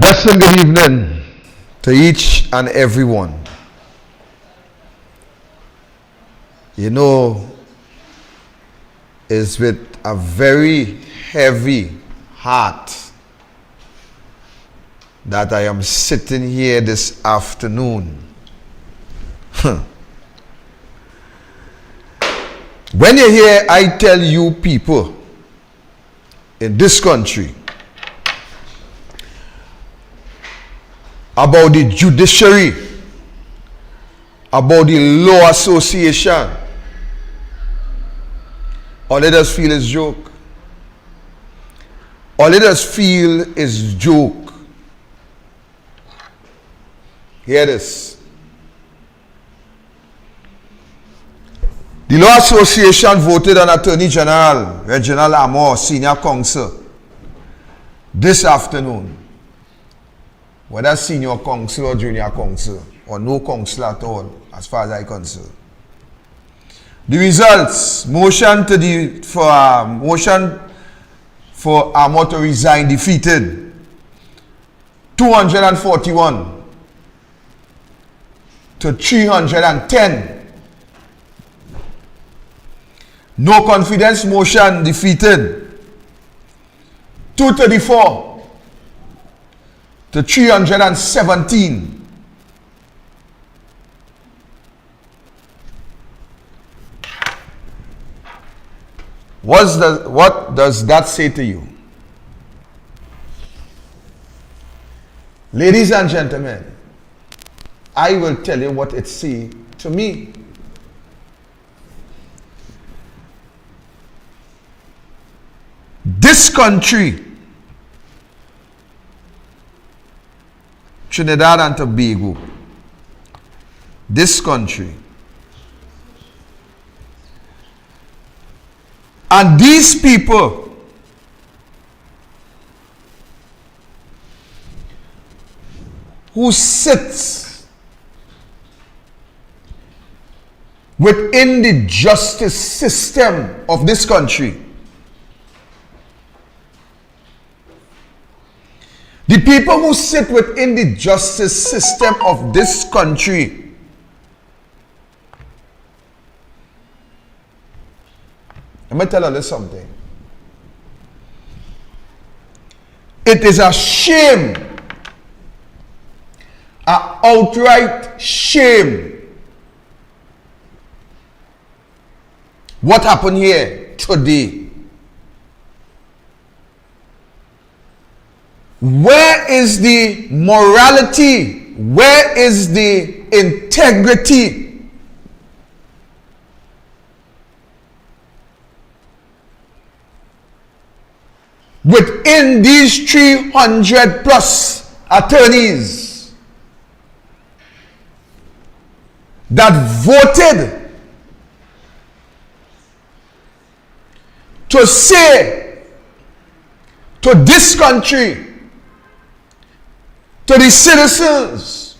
Blessed good evening to each and everyone. You know, it's with a very heavy heart that I am sitting here this afternoon. When you hear I tell you people in this country about the judiciary, about the law association, all let us feel is joke. All let us feel is joke. Hear this. The Law Association voted on Attorney General Reginald Amor, Senior Counsel, this afternoon. Whether senior counsel or junior counsel, or no counsel at all, as far as I'm concerned. The results: motion for Amor to resign defeated, 241 to 310. No confidence motion defeated, 234 to 317. What does that say to you? Ladies and gentlemen, I will tell you what it says to me. This country, Trinidad and Tobago, this country, and these people who sit within the justice system of this country, the people who sit within the justice system of this country let me tell you something. It is a shame, an outright shame, what happened here today. Where is the morality? Where is the integrity? Within these 300 plus attorneys that voted to say to this country, to the citizens,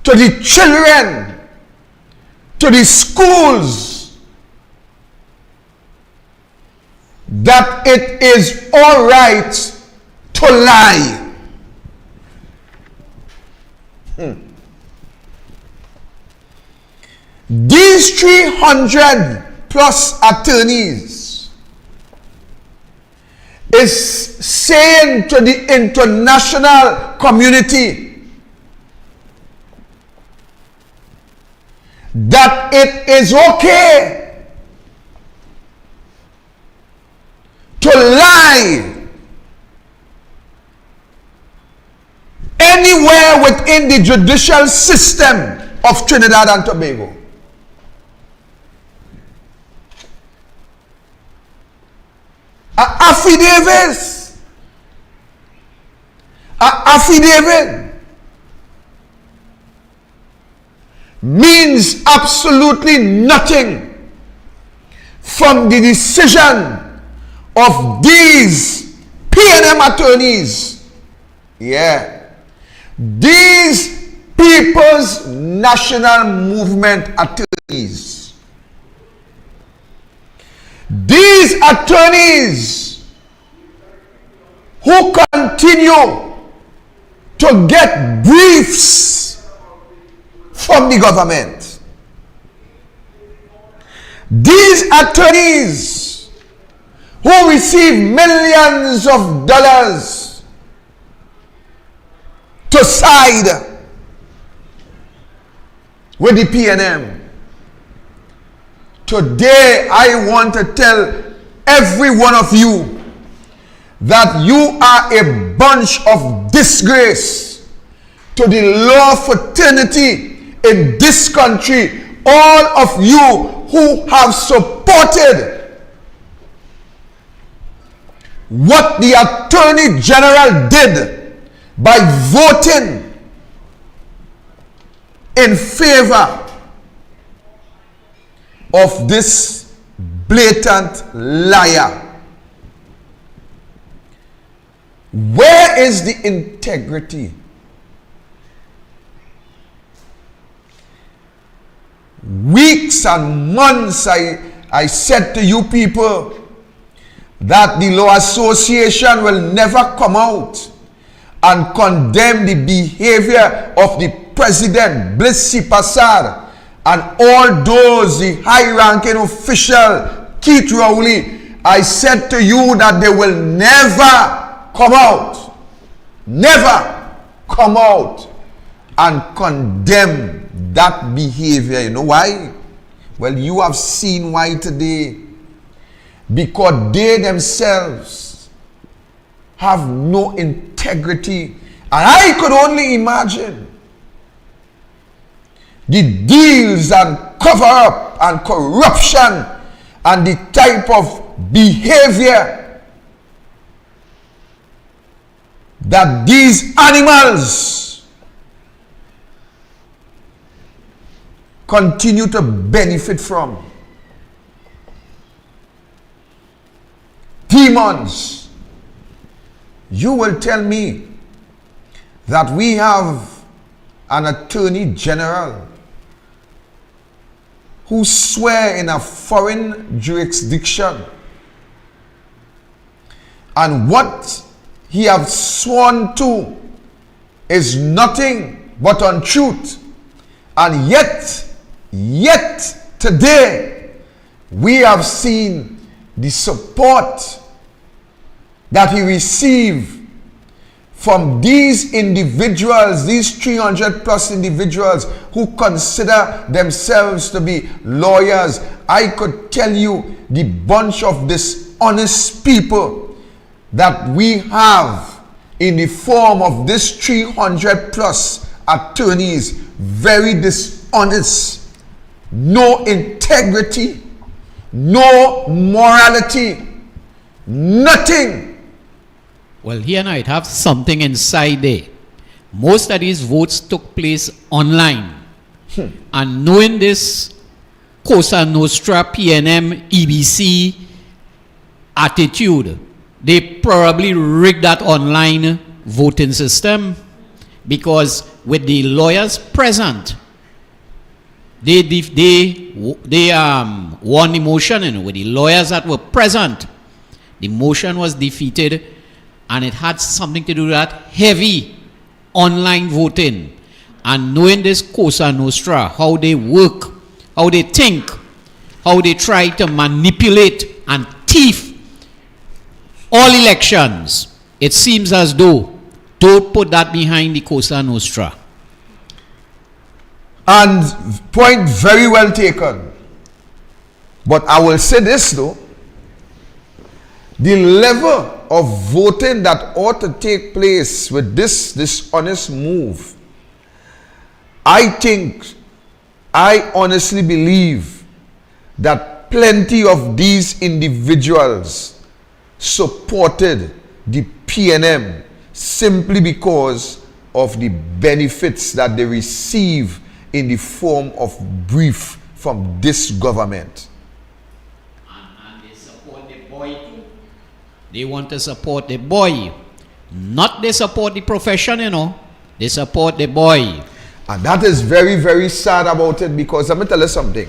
to the children, to the schools, that it is all right to lie. These 300 plus attorneys is saying to the international community that it is okay to lie anywhere within the judicial system of Trinidad and Tobago. Affidavit means absolutely nothing from the decision of these P&M attorneys. Yeah. These People's National Movement attorneys. These attorneys who continue to get briefs from the government. These attorneys who receive millions of dollars to side with the PNM. Today, I want to tell every one of you that you are a bunch of disgrace to the law fraternity in this country. All of you who have supported what the Attorney General did by voting in favor of this blatant liar. Where is the integrity? Weeks and months I said to you people that the Law Association will never come out and condemn the behavior of the President, Blissy Passard, and all those, the high-ranking official, Keith Rowley. I said to you that they will never come out and condemn that behavior. You know why? Well, you have seen why today. Because they themselves have no integrity. And I could only imagine the deals and cover-up and corruption and the type of behavior that these animals continue to benefit from. Demons. You will tell me that we have an Attorney General who swear in a foreign jurisdiction, and what he has sworn to is nothing but untruth, and yet today we have seen the support that he received from these individuals, these 300 plus individuals who consider themselves to be lawyers. I could tell you the bunch of dishonest people that we have in the form of this 300 plus attorneys. Very dishonest, no integrity, no morality, nothing. Well, here now it have something inside there. Most of these votes took place online. And knowing this Cosa Nostra, PNM, EBC attitude, they probably rigged that online voting system, because with the lawyers present, they won the motion, and with the lawyers that were present, the motion was defeated. And it had something to do with that heavy online voting. And knowing this Cosa Nostra, how they work, how they think, how they try to manipulate and thief all elections, it seems as though don't put that behind the Cosa Nostra. And point very well taken. But I will say this though. The level of voting that ought to take place with this dishonest move, I honestly believe that plenty of these individuals supported the PNM simply because of the benefits that they receive in the form of brief from this government. And they support the boy too. They want to support the boy. Not they support the profession, you know. They support the boy. And that is very, very sad about it, because let me tell you something.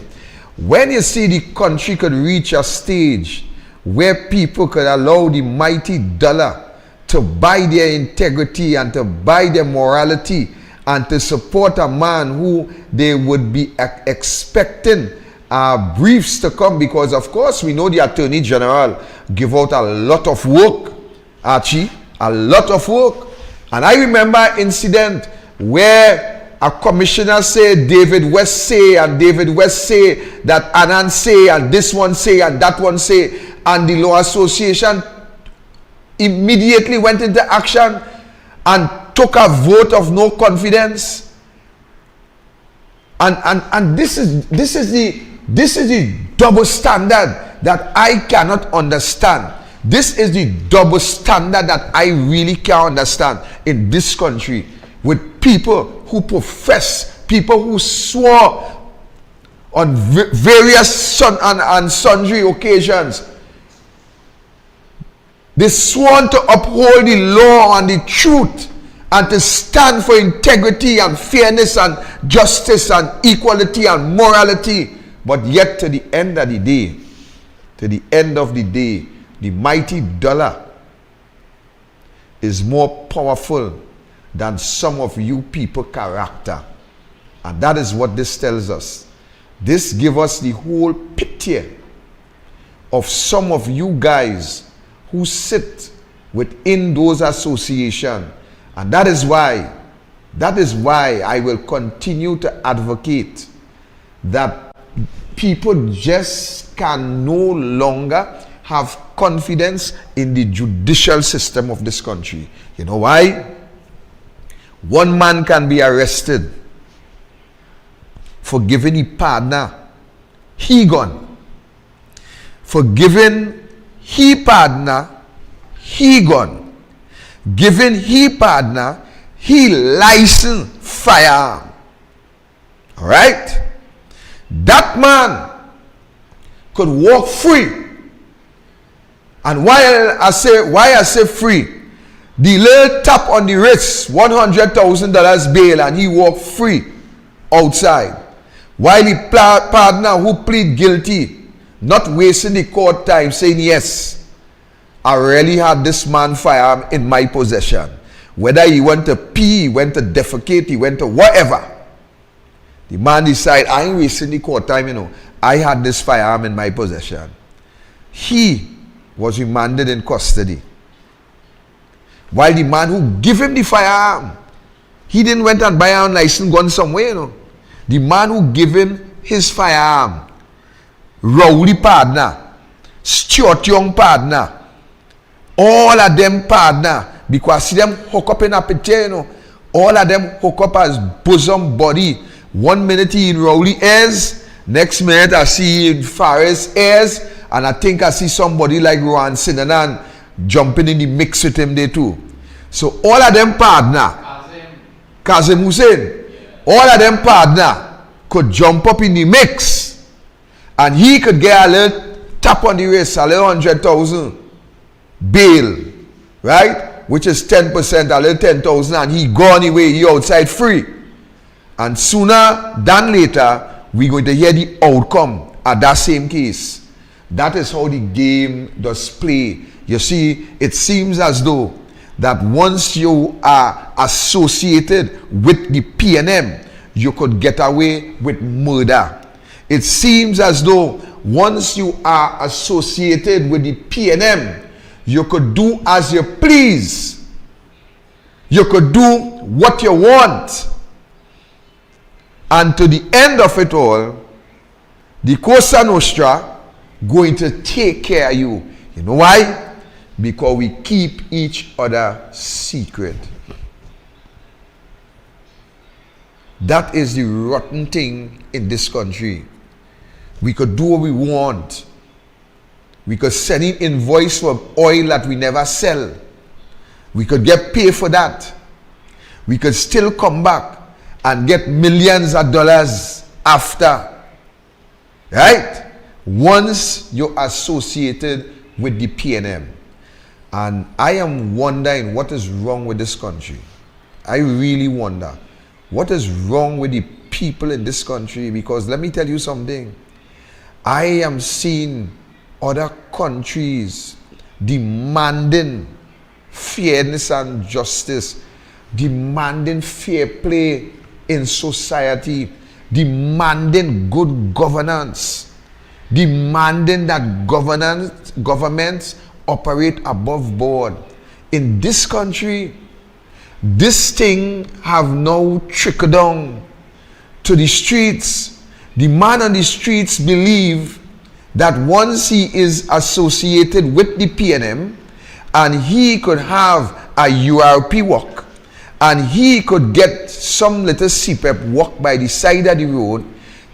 When you see the country could reach a stage where people could allow the mighty dollar to buy their integrity and to buy their morality and to support a man who they would be expecting briefs to come, because of course we know the Attorney General give out a lot of work, Archie, a lot of work. And I remember incident where a commissioner say David West say, and David West say that Anand say, and this one say, and that one say, and the Law Association immediately went into action and took a vote of no confidence. And this is the double standard that I cannot understand. This is the double standard that I really can't understand in this country, with people who profess, people who swore on various and sundry occasions. They sworn to uphold the law and the truth and to stand for integrity and fairness and justice and equality and morality. But yet to the end of the day, the mighty dollar is more powerful than some of you people character. And that is what this tells us. This gives us the whole picture of some of you guys who sit within those associations. And that is why I will continue to advocate that people just can no longer have confidence in the judicial system of this country. You know why? One man can be arrested for giving his partner he gun, for giving he partner he gun, giving he partner he licensed firearm. All right? That man could walk free. And why I say free, the little tap on the wrist, $100,000 bail, and he walked free outside. While the partner who plead guilty, not wasting the court time, saying, yes, I really had this man firearm in my possession. Whether he went to pee, he went to defecate, he went to whatever. The man decided, I ain't wasting the court time, you know. I had this firearm in my possession. He was remanded in custody. While the man who gave him the firearm, he didn't went and buy a licensed gun somewhere, you know. The man who gave him his firearm, Rowley partner, Stuart Young partner, all of them partner, because see them hook up in a picture, you know. All of them hook up as bosom body. 1 minute he in Rowley ears, next minute I see in Faris ears, and I think I see somebody like Rohan Sinanan jumping in the mix with him there too. So all of them partner, Kazim Hussein, all of them partner could jump up in the mix, and he could get a little tap on the wrist, a little 100,000 bail, right? Which is 10%, a little 10,000, and he gone away, he outside free. And sooner than later, we're going to hear the outcome of that same case. That is how the game does play. You see, it seems as though that once you are associated with the PNM, you could get away with murder. It seems as though once you are associated with the PNM, you could do as you please. You could do what you want. And to the end of it all, the Cosa Nostra going to take care of you. You know why? Because we keep each other secret. That is the rotten thing in this country. We could do what we want. We could send in invoice for oil that we never sell. We could get paid for that. We could still come back and get millions of dollars after. Right? Once you're associated with the PNM. And I am wondering what is wrong with this country. I really wonder what is wrong with the people in this country, because let me tell you something. I am seeing other countries demanding fairness and justice, demanding fair play in society, demanding good governance, demanding that governments operate above board. In this country, this thing have now trickled down to the streets. The man on the streets believe that once he is associated with the PNM and he could have a URP work and he could get some little CPEP work by the side of the road,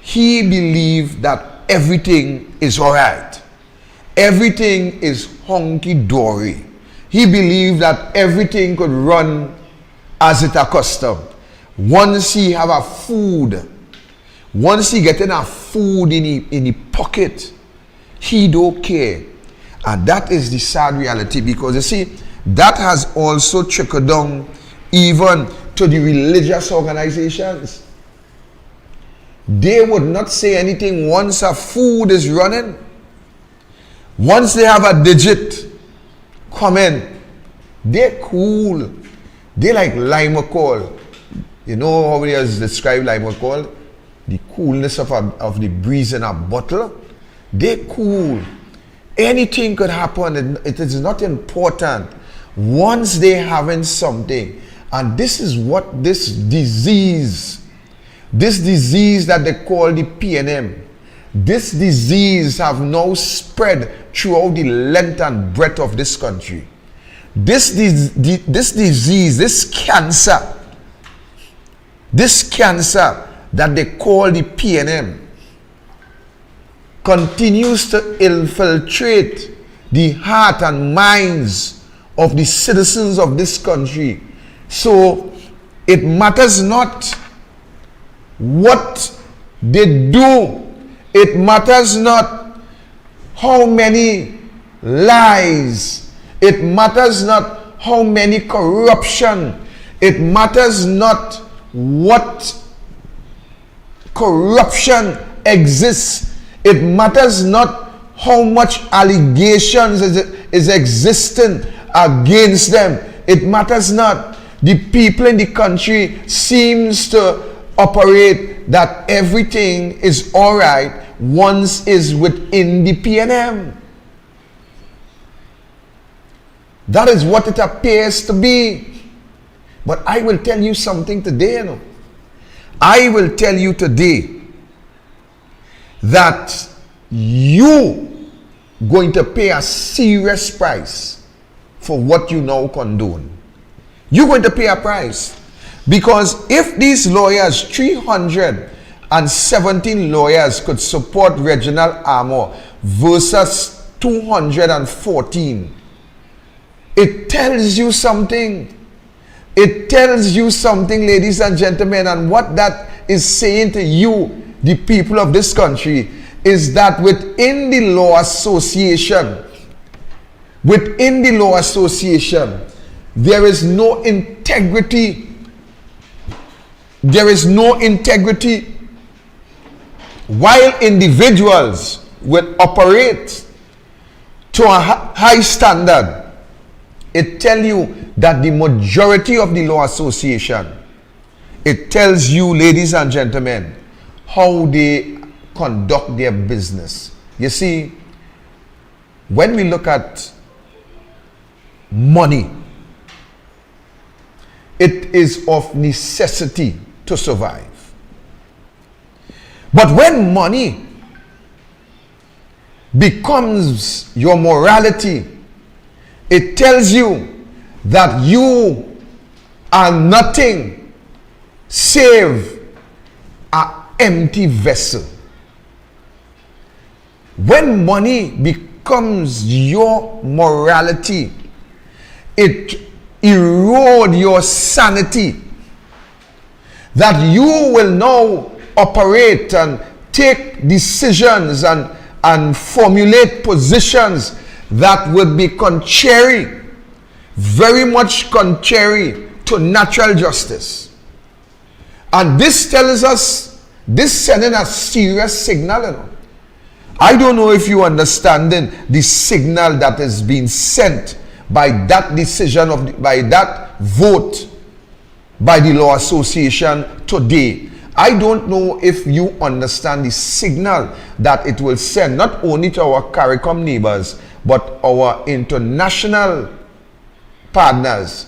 he believed that everything is all right. Everything is hunky-dory. He believed that everything could run as it accustomed. Once he have a food, once he get enough food in the pocket, he don't care. And that is the sad reality, because you see, that has also trickled down even to the religious organizations. They would not say anything once a food is running. Once they have a digit coming, they're cool. They like lime call. You know how he has described lime call? The coolness of the breeze in a bottle. They're cool. Anything could happen. It is not important. Once they having something, and this is what this disease that they call the PNM, this disease have now spread throughout the length and breadth of this country. This disease, this cancer that they call the PNM, continues to infiltrate the heart and minds of the citizens of this country. So it matters not what they do. It matters not how many lies. It matters not how many corruption. It matters not what corruption exists. It matters not how much allegations is existing against them. It matters not. The people in the country seems to operate that everything is all right once is within the PNM. That is what it appears to be. But I will tell you something today, you know. I will tell you today that you going to pay a serious price for what you now condone. You're going to pay a price. Because if these lawyers, 317 lawyers could support Reginald Armour versus 214, it tells you something. It tells you something, ladies and gentlemen, and what that is saying to you, the people of this country, is that within the law association, there is no integrity. There is no integrity. While individuals will operate to a high standard, it tells you that the majority of the law association, it tells you, ladies and gentlemen, how they conduct their business. You see, when we look at money, it is of necessity to survive. But when money becomes your morality, it tells you that you are nothing save an empty vessel. When money becomes your morality, it erodes your sanity, that you will now operate and take decisions and formulate positions that would be contrary, very much contrary to natural justice. And this tells us, this sending a serious signal. You know. I don't know if you understanding the signal that is being sent by that decision by that vote by the Law Association today. I don't know if you understand the signal that it will send not only to our CARICOM neighbors but our international partners.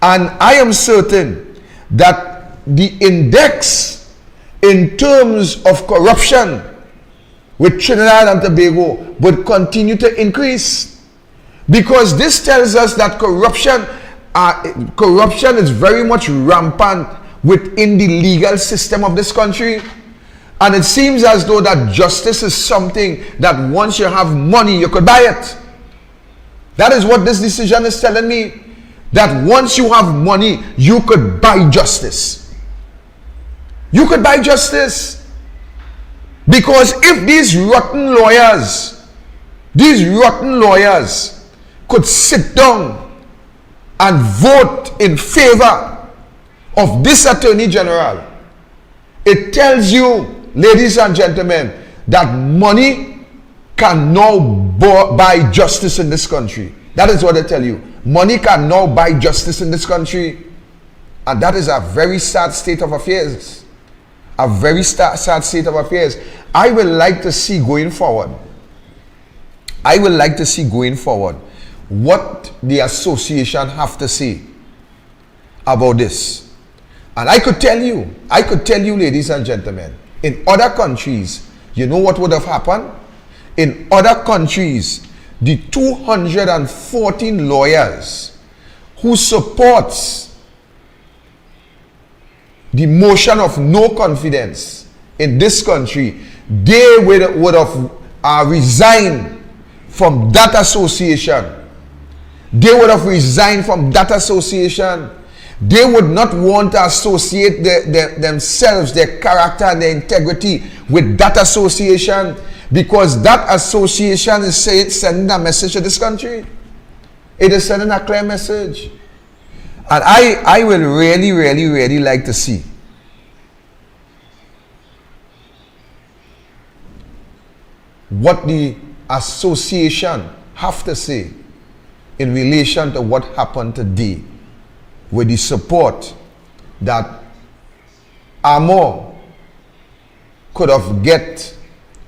And I am certain that the index in terms of corruption with Trinidad and Tobago would continue to increase, because this tells us that corruption is very much rampant within the legal system of this country. And it seems as though that justice is something that once you have money, you could buy it. That is what this decision is telling me. That once you have money, you could buy justice. You could buy justice. Because if these rotten lawyers could sit down and vote in favor of this Attorney General, it tells you, ladies and gentlemen, that money can now buy justice in this country. That is what I tell you. Money can now buy justice in this country. And that is a very sad state of affairs. A very sad state of affairs. I would like to see going forward. What the association have to say about this. And I could tell you, ladies and gentlemen, in other countries, you know what would have happened? In other countries, the 214 lawyers who supports the motion of no confidence in this country, they would have resigned from that association. They would have resigned from that association. They would not want to associate themselves, their character and their integrity with that association, because that association is sending a message to this country. It is sending a clear message. And I will really like to see what the association have to say in relation to what happened today, with the support that Amor could have get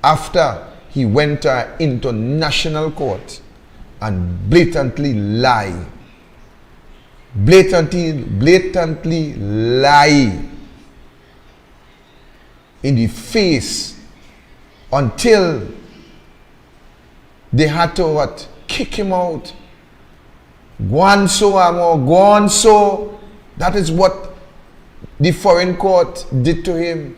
after he went to international court and blatantly lie in the face until they had to kick him out. Go on so, Amor, go on so. That is what the foreign court did to him.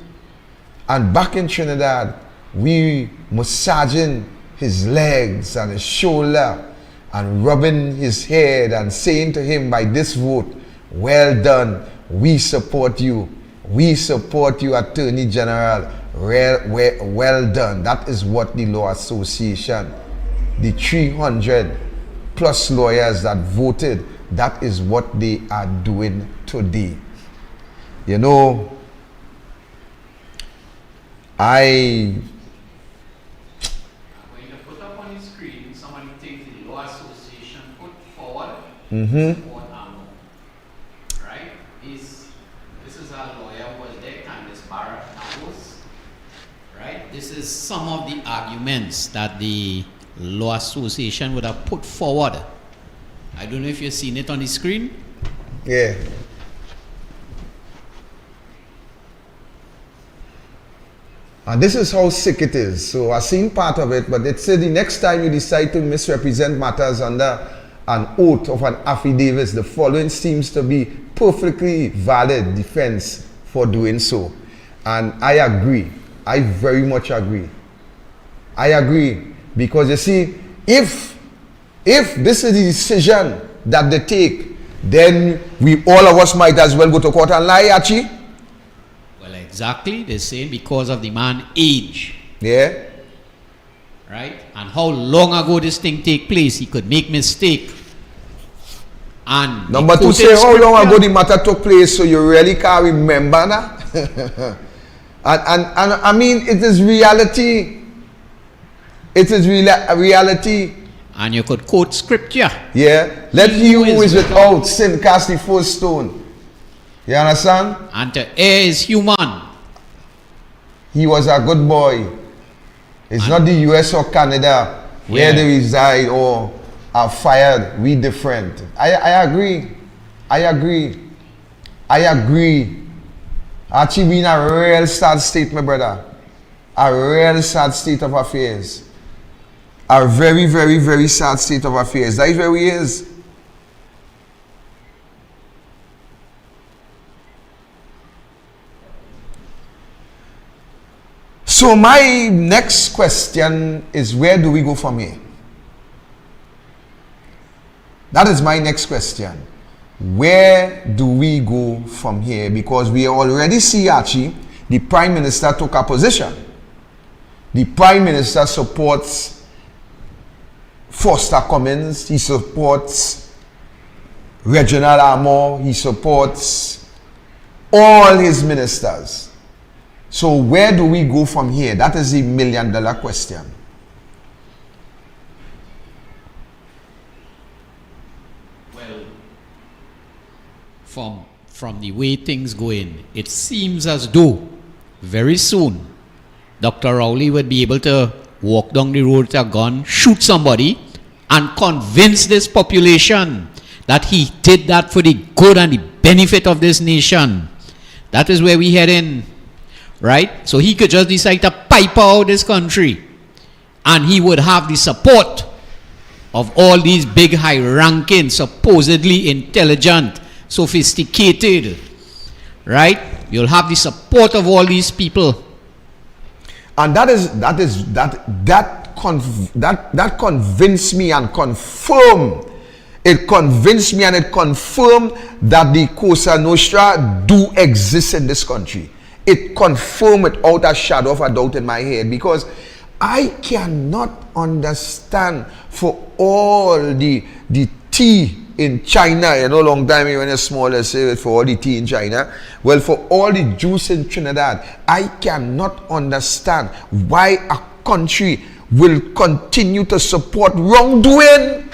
And back in Trinidad, we massaging his legs and his shoulder and rubbing his head and saying to him by this vote, well done, we support you. We support you, Attorney General. Well done. That is what the Law Association, the 300 plus lawyers that voted, that is what they are doing today. You know, when you put up on the screen, somebody thinks the Law Association put forward support Amor. Right? This is our lawyer who was there, Candice Barrett Navos. Right? This is some of the arguments that the Law Association would have put forward. I don't know if you've seen it on the screen. Yeah. And this is how sick it is. So I've seen part of it, but it said the next time you decide to misrepresent matters under an oath of an affidavit, the following seems to be perfectly valid defense for doing so. And I agree. I very much agree. I agree. Because you see, if this is the decision that they take, then all of us might as well go to court and lie, Archie. Well, exactly. They're saying because of the man's age. Yeah. Right? And how long ago this thing take place, he could make mistake. And number two, say how long ago the matter took place, so you really can't remember now. and I mean, it is reality. It is reality. And you could quote scripture. Yeah. Let he who is without sin cast the first stone. You understand? And to err is human. He was a good boy. It's not the US or Canada where they reside or are fired. We different. I agree. I agree. I agree. Actually, we in a real sad state, my brother. A real sad state of affairs. A very, very, very sad state of affairs. That is where he is. So my next question is, where do we go from here? That is my next question. Where do we go from here? Because we already see, Archie, the Prime Minister took a position. The Prime Minister supports Foster Cummins. He supports Reginald Armour. He supports all his ministers. So where do we go from here? That is the million-dollar question. Well, from the way things go in, it seems as though very soon Dr. Rowley would be able to walk down the road with a gun, shoot somebody, and convince this population that he did that for the good and the benefit of this nation. That is where we head in. Right? So he could just decide to pipe out this country, and he would have the support of all these big high-ranking, supposedly intelligent, sophisticated, right? You'll have the support of all these people. And that convinced me and confirmed. It convinced me and it confirmed that the Cosa Nostra do exist in this country. It confirmed without a shadow of a doubt in my head, because I cannot understand for all the tea in China, you know, long time when you're small, let's say, for all the tea in China, well, for all the juice in Trinidad, I cannot understand why a country will continue to support wrongdoing.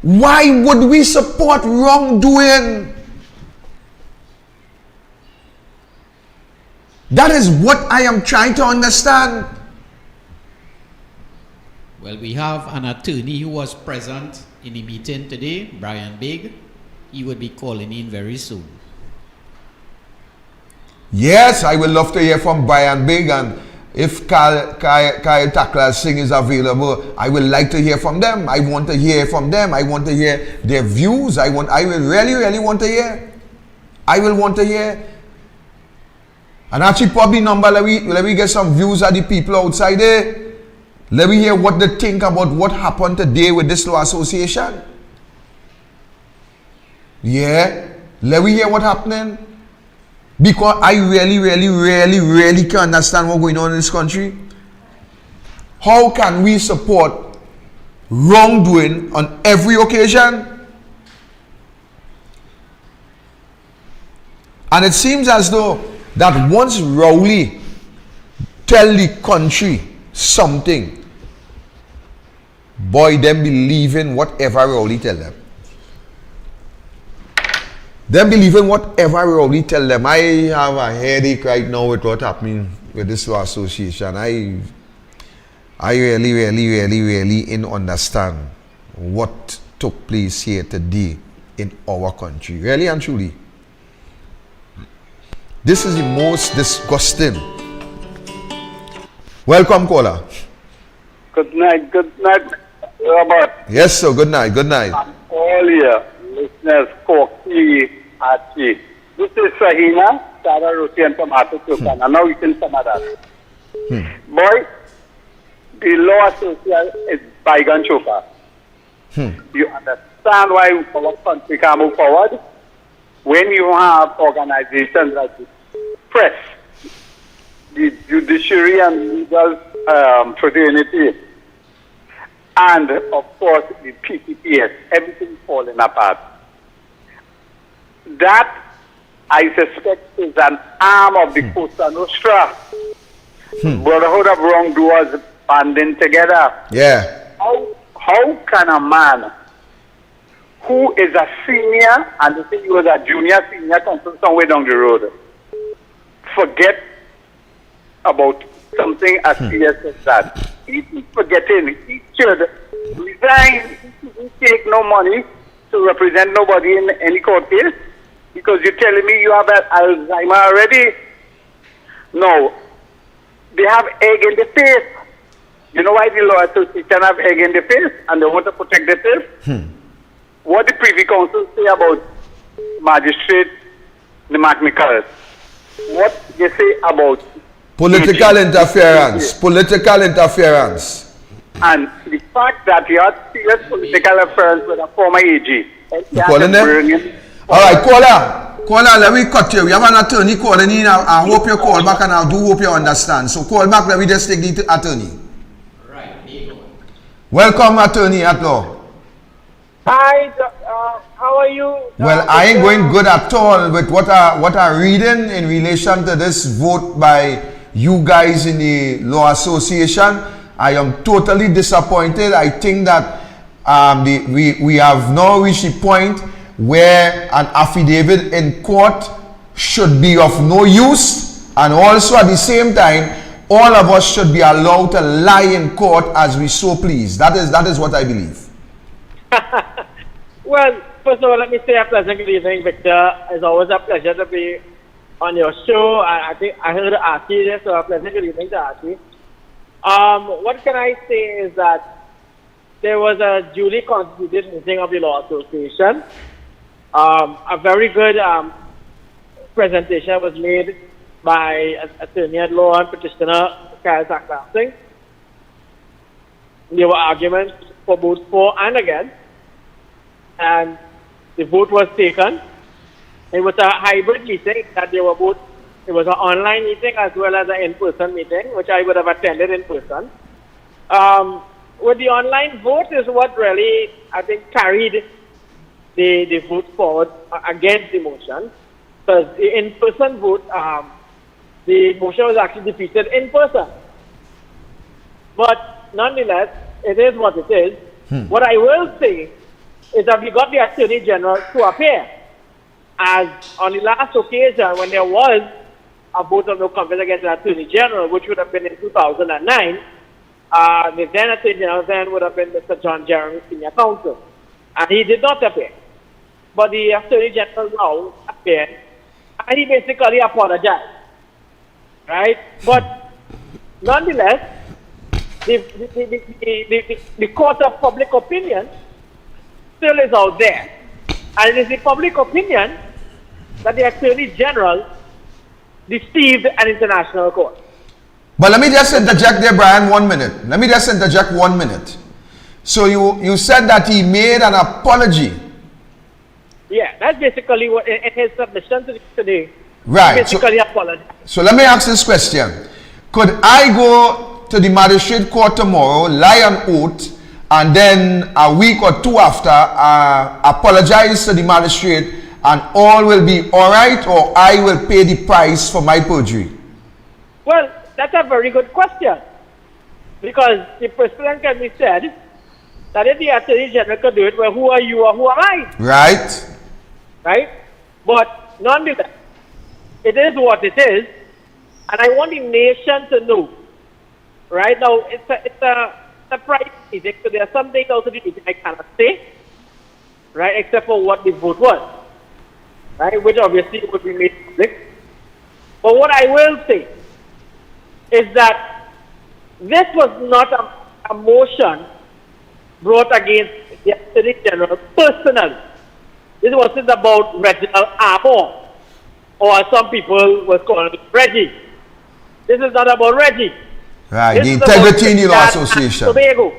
Why would we support wrongdoing? That is what I am trying to understand. Well, we have an attorney who was present in the meeting today, Brian Big. He would be calling in very soon. Yes, I would love to hear from Brian Big, and if Kyle Takla Singh is available, I would like to hear from them. I want to hear from them. I want to hear their views. I will really, really want to hear. I will want to hear. And actually, probably number, let me get some views of the people outside there. Let me hear what they think about what happened today with this law association. Yeah, let me hear what happening. Because I really can't understand what's going on in this country. How can we support wrongdoing on every occasion? And it seems as though that once Rowley tell the country something, boy, them believe in whatever Rowley tell them. Them believe in whatever Rowley tell them. I have a headache right now with what's happening with this law association. I really in understand what took place here today in our country. Really and truly. This is the most disgusting. Welcome, caller. Good night, Robert. Yes, sir. Good night. All your listeners, Koki, Archie. This is Sahina, Sarah Roti and Tomato Tukan. And now you can some of that. Boy, the law association is bygone choker. You understand why our country can move forward? When you have organizations like the press, the judiciary and legal fraternity, and of course the PTPS, everything falling apart. That, I suspect, is an arm of the Cosa Nostra. Brotherhood of wrongdoers banding together. Yeah. how can a man who is a senior and they say he was a senior counsel somewhere down the road forget about something as serious as that? If he's forgetting, he should resign. He shouldn't take no money to represent nobody in any court case because you're telling me you have Alzheimer already. No, they have egg in the face. You know why the law association have egg in the face and they want to protect the face? What the Privy Council say about magistrate the McNicholas? What they say about political interference? Political interference. And the fact that you have serious political interference with a former AG. You calling them? Alright, caller, let me cut you. We have an attorney calling in. I hope you call back and I do hope you understand. So call back, let me just take the attorney. Right, here you go. Welcome, attorney at law. Hi, how are you? Well, I ain't going good at all with what I'm reading in relation to this vote by you guys in the Law Association. I am totally disappointed. I think that we have now reached the point where an affidavit in court should be of no use, and also at the same time, all of us should be allowed to lie in court as we so please. That is what I believe. Well, first of all, let me say a pleasant good evening, Victor. It's always a pleasure to be on your show. I think I heard Archie there, so a pleasant good evening to Archie. What can I say is that there was a duly constituted meeting of the Law Association. A very good presentation was made by Attorney at Law and Petitioner Callous. There were arguments for both for and against, and the vote was taken. It was a hybrid meeting that they were both. It was an online meeting as well as an in-person meeting, which I would have attended in person. With the online vote is what really, I think, carried the vote forward against the motion. Because the in-person vote, the motion was actually defeated in person. But nonetheless, it is what it is. What I will say is that we got the Attorney General to appear. As on the last occasion when there was a vote of no confidence against the Attorney General, which would have been in 2009, the then Attorney General then would have been Mr. John Jeremy, Senior Counsel. And he did not appear. But the Attorney General now appeared, and he basically apologized. Right? But nonetheless, the court of public opinion still is out there. And it is the public opinion that the Attorney General deceived an international court. But let me just interject there, Brian, 1 minute. Let me just interject 1 minute. So you said that he made an apology. Yeah, that's basically what in his submission today. Right. He basically apologized. So let me ask this question. Could I go to the magistrate court tomorrow, lie on oath, and then a week or two after apologize to the magistrate and all will be all right, or I will pay the price for my perjury? Well, that's a very good question. Because the precedent can be said that if the Attorney General could do it, well, who are you or who am I? Right. Right? But nonetheless, it is what it is. And I want the nation to know. Right now, it's a private meeting, so there are some things out of the meeting I cannot say, right, except for what the vote was, right, which obviously would be made public. But what I will say is that this was not a motion brought against the Attorney General personally. This wasn't about Reginald Armour, or as some people were calling it, Reggie. This is not about Reggie. Right, the integrity in the Law Association. Tobago,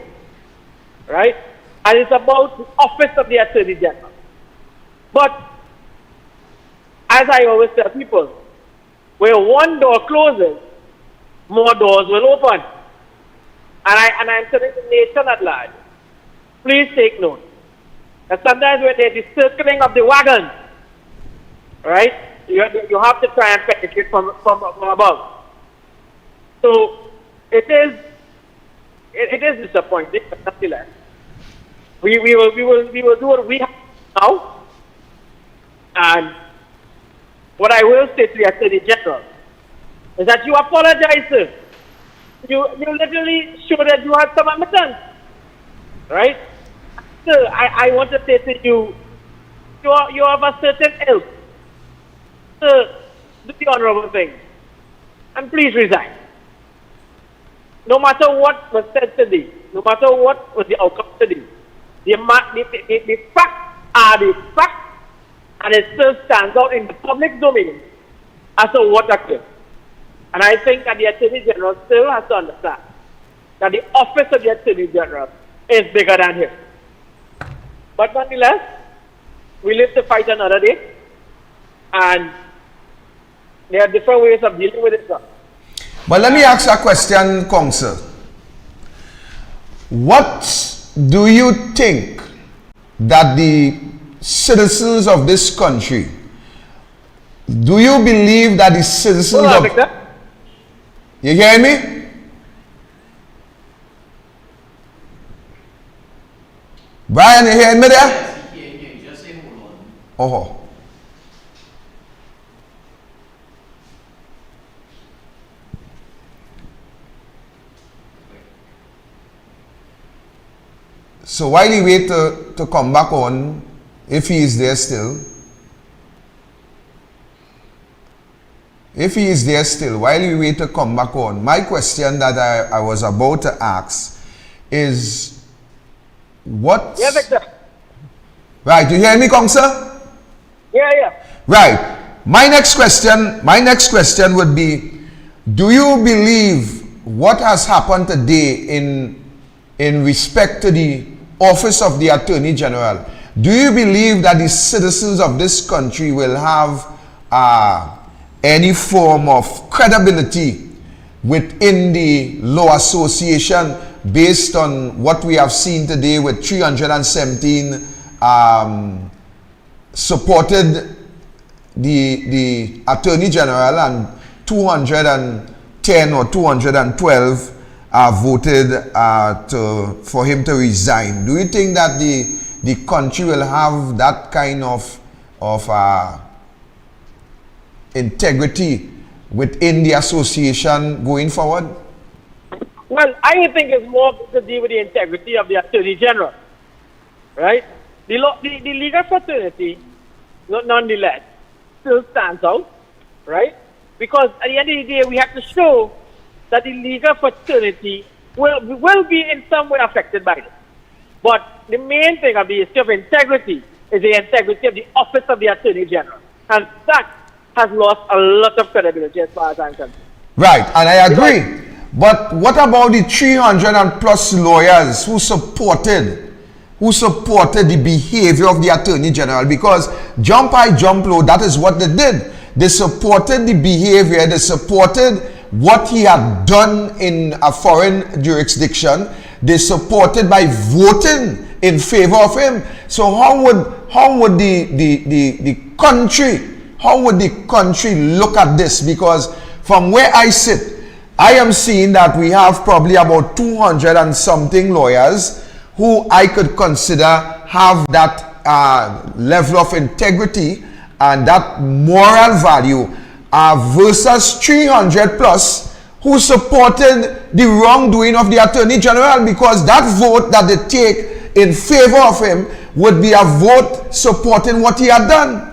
right? And it's about the office of the Attorney General. But, as I always tell people, where one door closes, more doors will open. And I'm telling the nation at large, please take note that sometimes when there's the circling of the wagon, right, you have to try and penetrate from above. So, it is it is disappointing, but nonetheless, we will do what we have now. And what I will say to the Attorney General is that you apologize, sir. You literally showed that you had some admittance, right? Sir, I want to say to you, you have a certain ilk. Sir, do the honorable thing, and please resign. No matter what was said today, no matter what was the outcome today, the facts are the facts, and it still stands out in the public domain as to what occurred. And I think that the Attorney General still has to understand that the office of the Attorney General is bigger than him. But nonetheless, we live to fight another day, and there are different ways of dealing with it, sir. But let me ask a question, Council. What do you think that the citizens of this country, do you believe that the citizens of... Victor? You hear me? Brian, you hear me there? Yes, he can. Just say hold on. Oh. So while he wait to come back on, if he is there still, while we wait to come back on, my question that I was about to ask is, what... Yeah, Victor. Right, you hear me, Council? Yeah. Right. My next question would be, do you believe what has happened today in respect to the office of the Attorney General? Do you believe that the citizens of this country will have any form of credibility within the law association based on what we have seen today with 317 supported the Attorney General and 210 or 212 voted for him to resign? Do you think that the country will have that kind of integrity within the association going forward? Well, I think it's more to do with the integrity of the Attorney General, right? The legal fraternity, nonetheless, still stands out, right? Because at the end of the day, we have to show that the legal fraternity will be in some way affected by this. But the main thing of the issue of integrity is the integrity of the office of the Attorney General. And that has lost a lot of credibility as far as I'm concerned. Right, and I agree. But what about the 300 and plus lawyers who supported the behavior of the Attorney General? Because jump high, jump low, that is what they did. They supported the behavior, they supported what he had done in a foreign jurisdiction. They supported by voting in favor of him. So how would the country look at this? Because from where I sit, I am seeing that we have probably about 200 and something lawyers who I could consider have that level of integrity and that moral value versus 300 plus who supported the wrongdoing of the Attorney General, because that vote that they take in favor of him would be a vote supporting what he had done.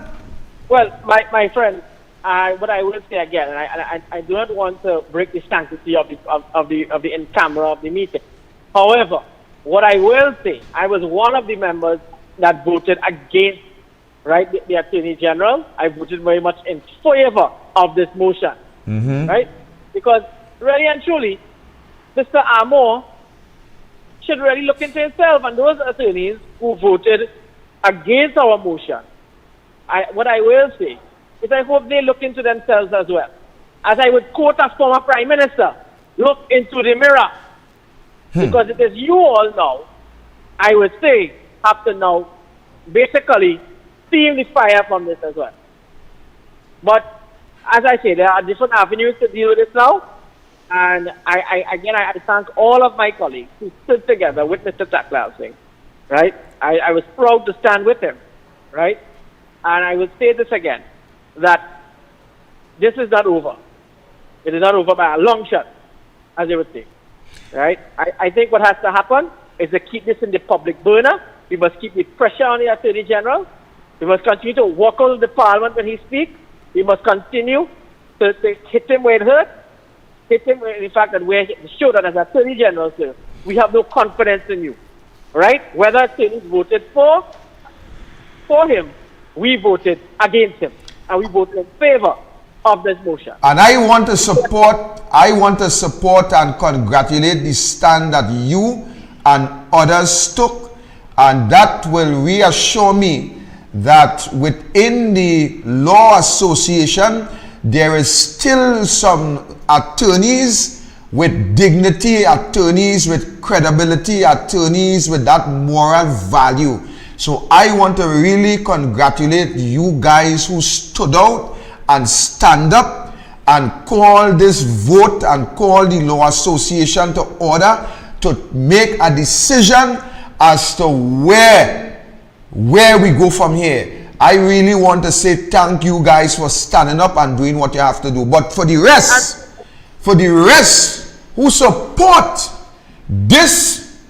Well, my friend, what I will say again, and I do not want to break the sanctity of the in camera of the meeting. However, what I will say, I was one of the members that voted against, right, the Attorney General. I voted very much in favor of this motion, right? Because really and truly, Mr. Amor should really look into himself, and those attorneys who voted against our motion. What I will say is I hope they look into themselves as well. As I would quote a former Prime Minister, look into the mirror. Because it is you all now, I would say, have to now basically steam the fire from this as well. But as I say, there are different avenues to deal with this now. And I thank all of my colleagues who stood together with Mr. Takla Singh, right? I was proud to stand with him, right? And I will say this again, that this is not over. It is not over by a long shot, as they would say, right? I think what has to happen is to keep this in the public burner. We must keep the pressure on the Attorney General. We must continue to walk out of the Parliament when he speaks. We must continue to hit him where it hurts. Hit him in the fact that we show that as Attorney General, sir, we have no confidence in you, right? Whether attorneys voted for him, we voted against him, and we voted in favor of this motion. And I want to support and congratulate the stand that you and others took, and that will reassure me that within the Law Association there is still some attorneys with dignity, attorneys with credibility, attorneys with that moral value. So I want to really congratulate you guys who stood out and stand up and call this vote and call the Law Association to order to make a decision as to where we go from here. I really want to say thank you guys for standing up and doing what you have to do. But for the rest who support this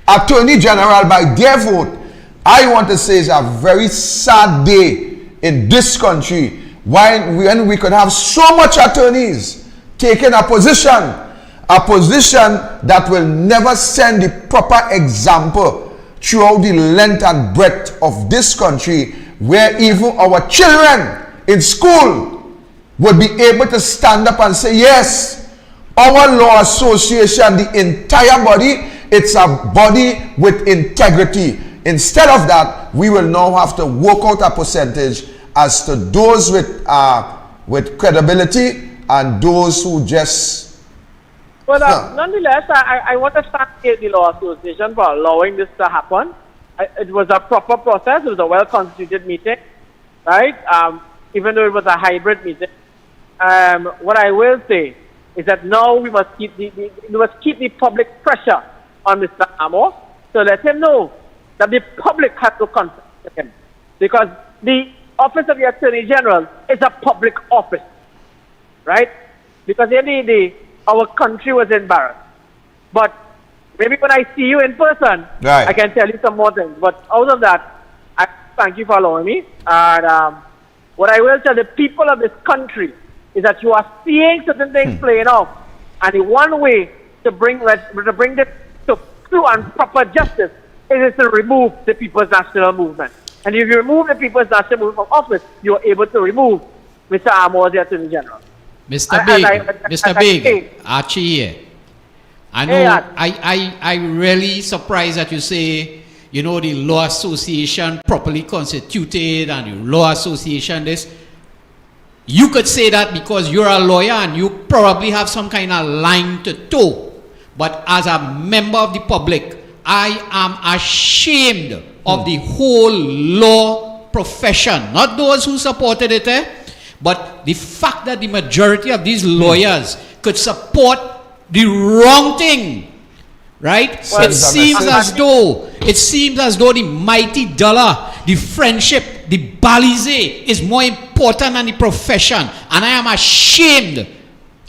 Attorney General by their vote, I want to say it's a very sad day in this country when we could have so much attorneys taking a position that will never send the proper example throughout the length and breadth of this country, where even our children in school would be able to stand up and say, yes, our Law Association, the entire body, it's a body with integrity. Instead of that, we will now have to work out a percentage as to those with credibility and those who just... Well, nonetheless, I want to thank the Law Association for allowing this to happen. It was a proper process. It was a well-constituted meeting, right? Even though it was a hybrid meeting. What I will say is that now we must keep the public pressure on Mr. Amo to let him know that the public has to confidence in him, because the office of the Attorney General is a public office, right? Because in the day, our country was embarrassed. But maybe when I see you in person, right, I can tell you some more things. But out of that, I thank you for allowing me. And what I will tell the people of this country is that you are seeing certain things playing out. And the one way to bring this to true and proper justice is to remove the People's National Movement. And if you remove the People's National Movement from office, you are able to remove Mr. Amo as the Attorney General. Mr. Big, Archie here. I know I really surprised that you say, you know, the Law Association properly constituted and the Law Association this. You could say that because you're a lawyer and you probably have some kind of line to toe. But as a member of the public, I am ashamed of the whole law profession. Not those who supported it, but the fact that the majority of these lawyers could support the wrong thing, right? Well, it seems as though the mighty dollar, the friendship, the balize is more important than the profession. And I am ashamed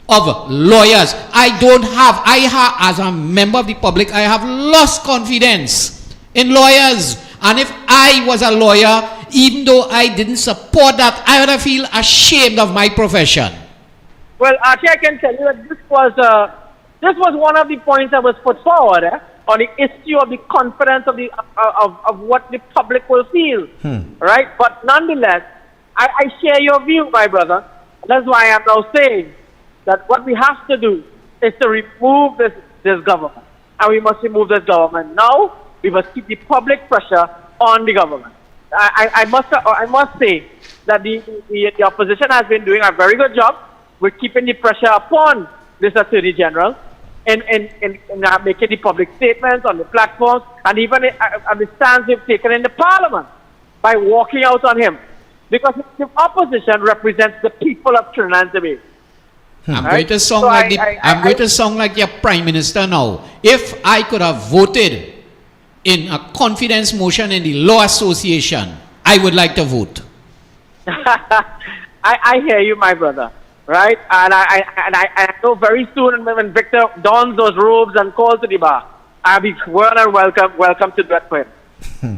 of lawyers. As a member of the public, I have lost confidence in lawyers. And if I was a lawyer, even though I didn't support that, I would feel ashamed of my profession. Well, Archie, I can tell you that this was one of the points that was put forward on the issue of the confidence of what the public will feel, right? But nonetheless, I share your view, my brother. That's why I am now saying that what we have to do is to remove this government, and we must remove this government now. We must keep the public pressure on the government. I must say that the opposition has been doing a very good job with keeping the pressure upon this Attorney General and making the public statements on the platforms, and even on the stands they've taken in the Parliament by walking out on him. Because the opposition represents the people of Trinidad and Tobago. I'm going to sound I'm going to sound like your prime minister now. If I could have voted in a confidence motion in the Law Association, I would like to vote. I hear you, my brother. Right? And I know very soon when Victor dons those robes and calls to the bar, I'll be welcome to that point.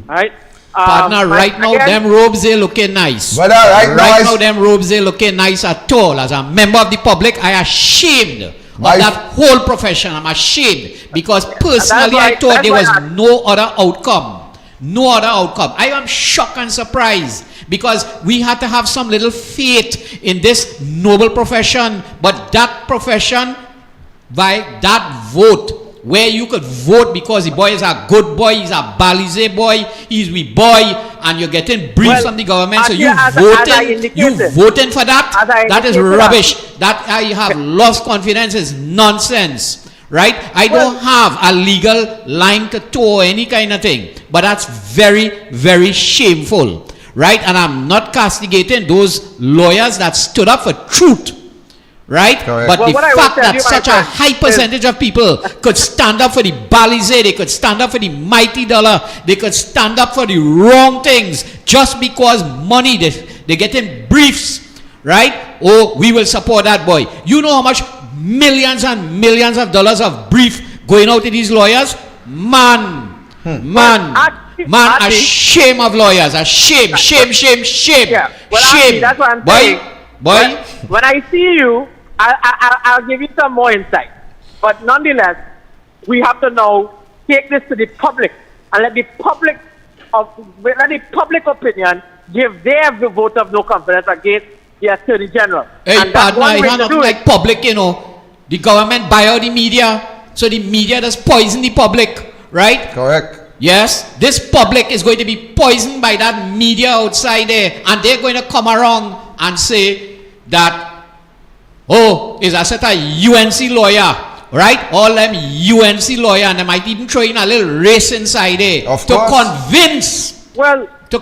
Right? Partner, right now, them robes, they looking nice. But right now, them robes, they looking nice at all. As a member of the public, I am ashamed of that whole profession. I'm ashamed. Because personally, I thought there was no other outcome. No other outcome. I am shocked and surprised. Because we had to have some little faith in this noble profession. But that profession, by that vote, where you could vote because the boy is a good boy, he's a Balize boy, he's we boy, and you're getting briefs from the government, so you voting for that? That is rubbish. That I have lost confidence is nonsense. Right? I don't have a legal line to toe or any kind of thing. But that's very, very shameful. Right? And I'm not castigating those lawyers that stood up for truth. Right? Correct. But the fact that such a high percentage of people could stand up for the Balize, they could stand up for the mighty dollar, they could stand up for the wrong things just because money, they're getting briefs, right? Oh, we will support that boy. You know how much millions and millions of dollars of brief going out to these lawyers? Man, a shame of lawyers, a shame. Yeah. Well, shame. That's what I'm saying. Boy. When I see you, I'll give you some more insight. But nonetheless, we have to now take this to the public and let the public opinion give their vote of no confidence against the Attorney General. Hey, partner, it's not like public, you know. The government buy out the media, so the media does poison the public, right? Correct. Yes, this public is going to be poisoned by that media outside there, and they're going to come around and say that, oh, is a set of UNC lawyer, right? All them UNC lawyer, and they might even throw in a little race inside there to convince. Well, And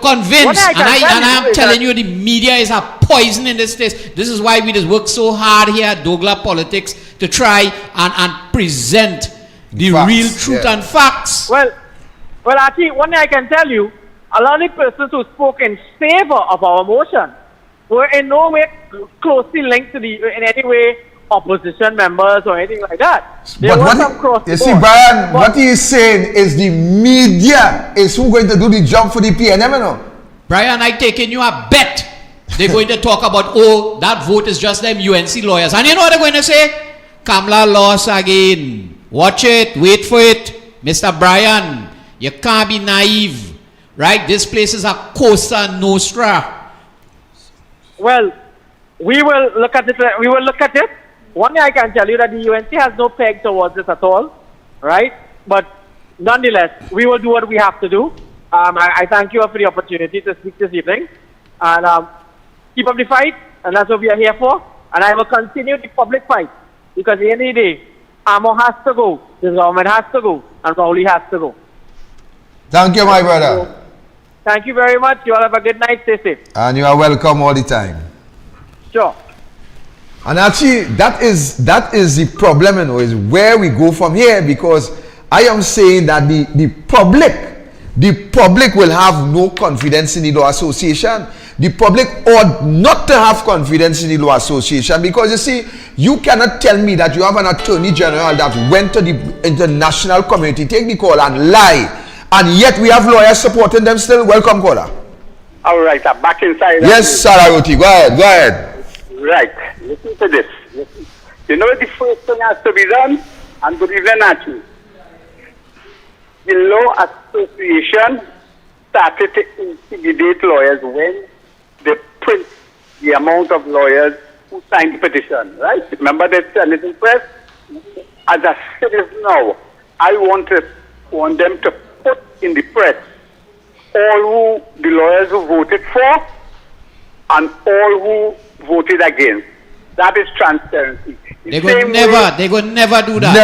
I am telling you, the media is a poison in this state. This is why we just work so hard here at douglAR Politics to try and present the facts, real truth and facts. Well, Archie, one thing I can tell you, a lot of persons who spoke in favor of our motion were in no way closely linked to in any way opposition members or anything like that. You see, Brian, what he is saying is the media is who going to do the job for the PNM, you know? Brian, I taking you a bet. They're going to talk about, oh, that vote is just them UNC lawyers. And you know what they're going to say? Kamala lost again. Watch it, wait for it. Mr. Brian, you can't be naive. Right? This place is a Cosa Nostra. Well, we will look at it. One thing I can tell you that the UNC has no peg towards this at all, right? But nonetheless, we will do what we have to do. I thank you for the opportunity to speak this evening. And keep up the fight, and that's what we are here for. And I will continue the public fight, because at the end of the day, Amo has to go, the government has to go, and Rowley has to go. Thank you, my brother. So, thank you very much. You all have a good night. Stay safe. And you are welcome all the time. Sure. And actually, that is the problem, you know, is where we go from here, because I am saying that the public will have no confidence in the Law Association. The public ought not to have confidence in the Law Association, because you see, you cannot tell me that you have an Attorney General that went to the international community, take the call and lie, and yet we have lawyers supporting them still. Welcome, caller. All right, I'm back inside. Yes, Sararoti, go ahead. Right, listen to this. You know the first thing has to be done? And good evening, Archie. The Law Association started to intimidate lawyers when they print the amount of lawyers who signed the petition, right? Remember that Senate press? As a citizen now, I want them to put in the press all the lawyers who voted for and all who voted against. That is transparency. They could never do that.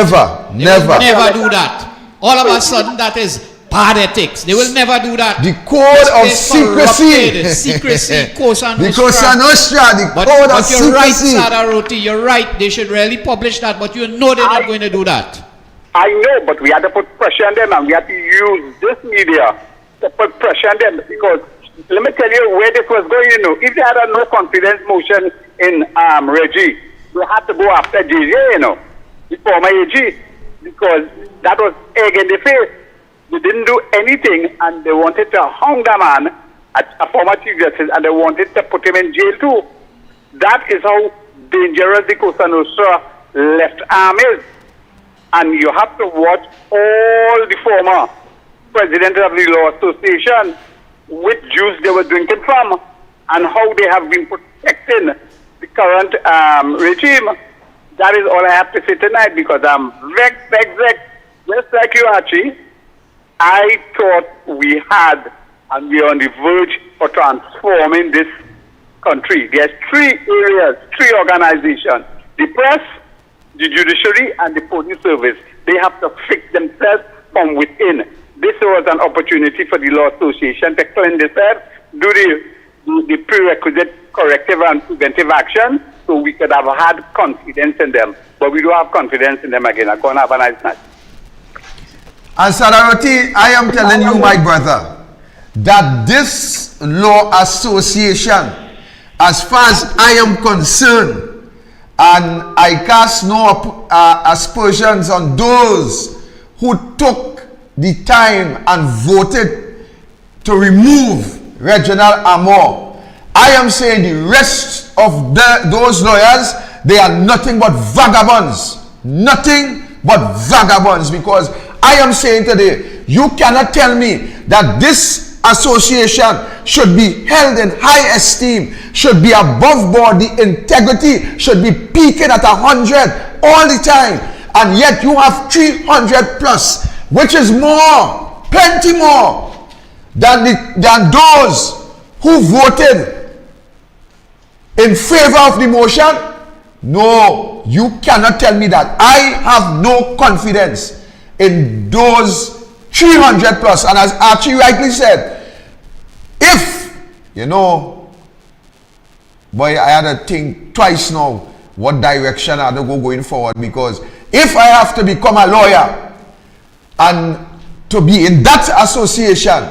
Never do that. All of a sudden, that is bad ethics. They will never do that. The code of It's secrecy. corrupted. Secrecy, Cosa The Cosa Nostra, the But code of you're right, secrecy. Sadaroti, you're right. They should really publish that, but you know they're not going to do that. I know, but we had to put pressure on them, and we had to use this media to put pressure on them, because let me tell you where this was going. You know, if they had a no confidence motion in Reggie, they had to go after JJ, you know, the former AG, because that was egg in the face. They didn't do anything, and they wanted to hang the man, a former chief justice, and they wanted to put him in jail too. That is how dangerous the Cosa Nostra left arm is. And you have to watch all the former presidents of the Law Association, which juice they were drinking from, and how they have been protecting the current regime. That is all I have to say tonight, because I'm vexed. Just like you, Archie, I thought we had, and we are on the verge for transforming this country. There's 3 areas, 3 organizations: the press, the judiciary, and the police service. They have to fix themselves from within. This was an opportunity for the Law Association to clean themselves, do the prerequisite corrective and preventive action, so we could have had confidence in them. But we don't have confidence in them again. I'm going to have a nice night. And Sadaroti, I am telling you, my brother, that this Law Association, as far as I am concerned, and I cast no aspersions on those who took the time and voted to remove Reginald Amor. I am saying the rest of those lawyers, they are nothing but vagabonds. Nothing but vagabonds. Because I am saying today, you cannot tell me that this association should be held in high esteem, should be above board, the integrity should be peaking at 100 all the time, and yet you have 300 plus, which is more, plenty more than those who voted in favor of the motion. No, you cannot tell me that. I have no confidence in those 300 plus, and as Archie rightly said, if, you know, boy, I had to think twice now what direction I had to go going forward, because if I have to become a lawyer and to be in that association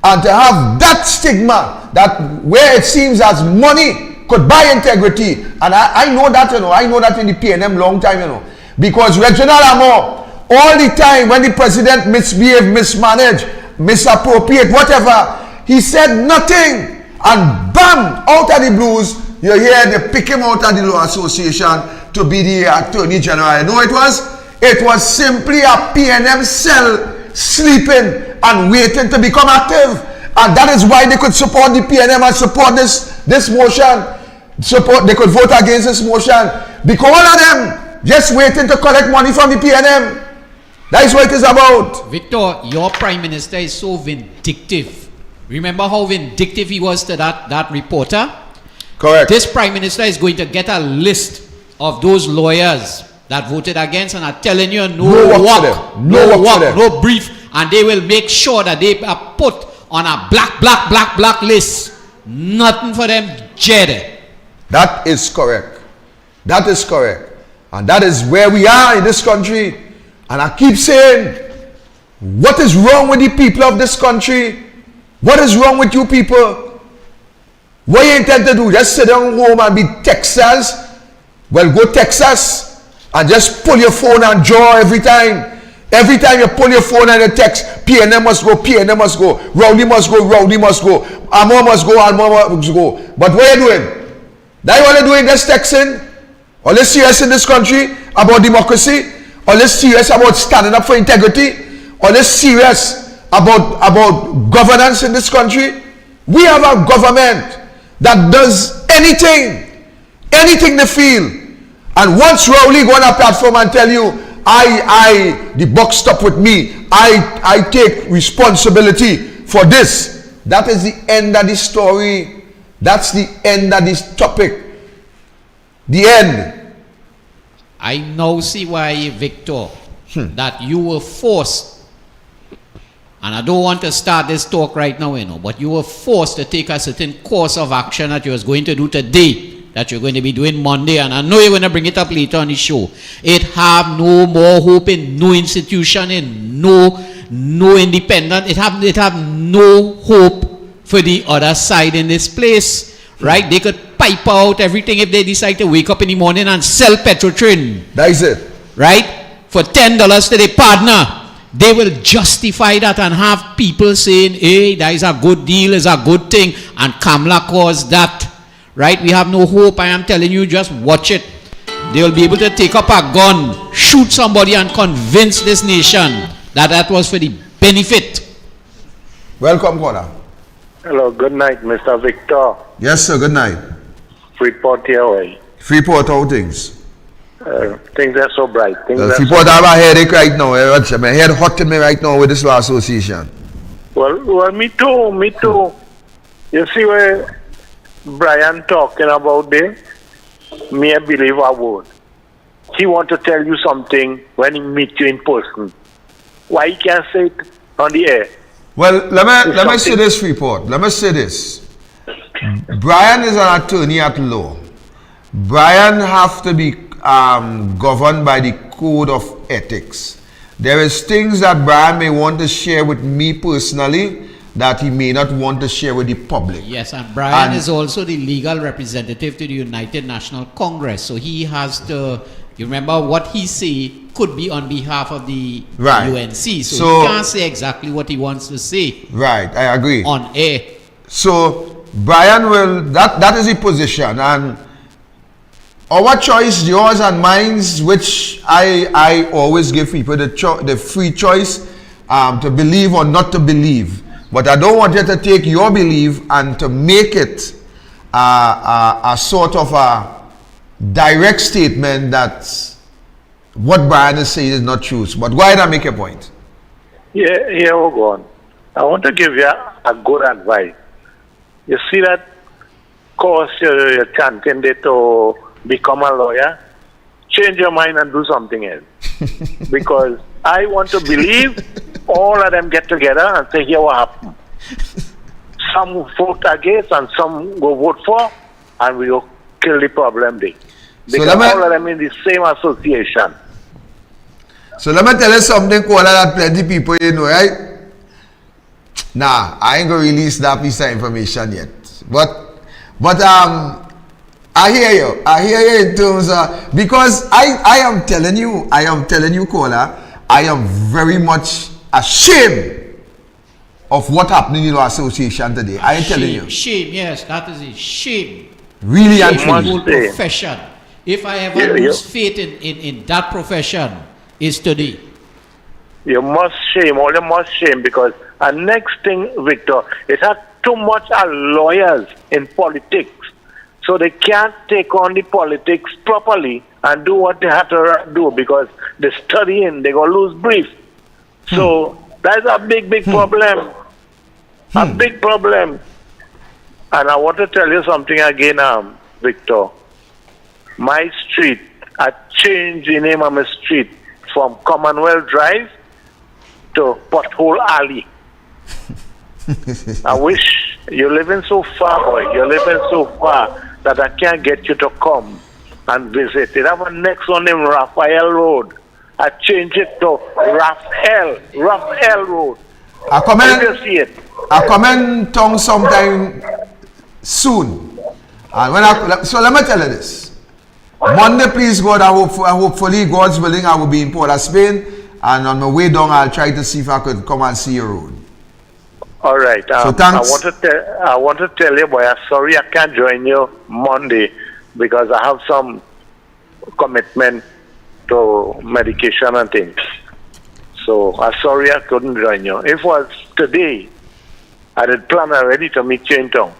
and to have that stigma, that where it seems as money could buy integrity, and I know that, you know, I know that in the PNM long time, you know, because Reginald Amor, all the time when the president misbehaved, mismanaged, misappropriate, whatever, he said nothing, and bam, out of the blues, you hear they pick him out of the Law Association to be the Attorney General. You know it was? It was simply a PNM cell sleeping and waiting to become active. And that is why they could support the PNM and support this motion. They could vote against this motion, because all of them just waiting to collect money from the PNM. That is what it is about. Victor, your Prime Minister is so vindictive. Remember how vindictive he was to that reporter? Correct. This Prime Minister is going to get a list of those lawyers that voted against and are telling you no brief, and they will make sure that they are put on a black list. Nothing for them, Jed. That is correct. That is correct. And that is where we are in this country. And I keep saying, what is wrong with the people of this country? What is wrong with you people? What you intend to do? Just sit down home and be Texas? Well, go Texas and just pull your phone and draw every time. Every time you pull your phone and you text, PNM must go, PNM must go, Rowley must go, Rowley must go, Amor must go, Amor must go. But what are you doing? That what you're doing, just texting? Are you serious in this country about democracy? Are you serious about standing up for integrity? Are you serious about governance in this country? We have a government that does anything they feel. And once Rowley go on a platform and tell you, the buck stop with me, I take responsibility for this, that is the end of the story. That's the end of this topic. The end. I now see why, Victor, that you were forced and I don't want to start this talk right now, but you were forced to take a certain course of action that you was going to do today, that you're going to be doing Monday, and I know you're going to bring it up later on the show. It have no more hope in no institution, in no independent. It have no hope for the other side in this place, right? They could pipe out everything if they decide to wake up in the morning and sell Petrotrin. That is it. Right? For $10 to their partner. They will justify that and have people saying, hey, that is a good deal, is a good thing, and Kamala caused that. Right? We have no hope. I am telling you, just watch it. They will be able to take up a gun, shoot somebody, and convince this nation that was for the benefit. Welcome, caller. Hello, good night, Mr. Victor. Yes, sir, good night. Freeport here. Freeport, how things? Things are so bright. Freeport, I have a headache right now. My head hot me right now with this law association. Well, me too. You see where Brian talking about there? Me, I believe a word. He want to tell you something when he meet you in person. Why he can't say it on the air? Well, let me say this, Freeport. Let me say this. Brian is an attorney at law. Brian have to be governed by the code of ethics. There is things that Brian may want to share with me personally that he may not want to share with the public. Yes, and Brian is also the legal representative to the United National Congress. So he has to, you remember what he say could be on behalf of the UNC. So he can't say exactly what he wants to say. Right, I agree. On air. So Brian will, that is the position. And our choice, yours and mine, which I always give people the free choice to believe or not to believe. But I don't want you to take your belief and to make it a sort of a direct statement that what Brian is saying is not true. But go ahead and make a point. Yeah, we're going. I want to give you a good advice. You see that course you're chanting there to become a lawyer? Change your mind and do something else. Because I want to believe all of them get together and say, here what happened. Some vote against and some go vote for, and we will kill the problem there. Because all of them in the same association. So let me tell you something, Kola, that plenty people right? Nah, I ain't gonna release that piece of information yet. But I hear you in terms of, because I am telling you, Kola, I am very much ashamed of what happened in the association today. I am telling you. Shame, yes, that is a shame. Really and truly. truly. Profession. If I ever lose faith in that profession, is today. You must shame, because the next thing, Victor, it has too much lawyers in politics. So they can't take on the politics properly and do what they have to do because they're studying, they're going to lose brief. So that's a big problem. A big problem. And I want to tell you something again, Victor. My street, I changed the name of my street from Commonwealth Drive to Pothole Alley. I wish you're living so far, boy. You're living so far that I can't get you to come and visit. It have a next one named Raphael Road. I changed it to Raphael Road. I come in town sometime soon. And so let me tell you this. Monday, please God, hopefully God's willing, I will be in Port of Spain, and on my way down, I'll try to see if I could come and see your road. All right. So thanks. I want to tell you, boy, I'm sorry I can't join you Monday because I have some commitment to medication and things. So I'm sorry I couldn't join you. If it was today, I had planned already to meet you in town.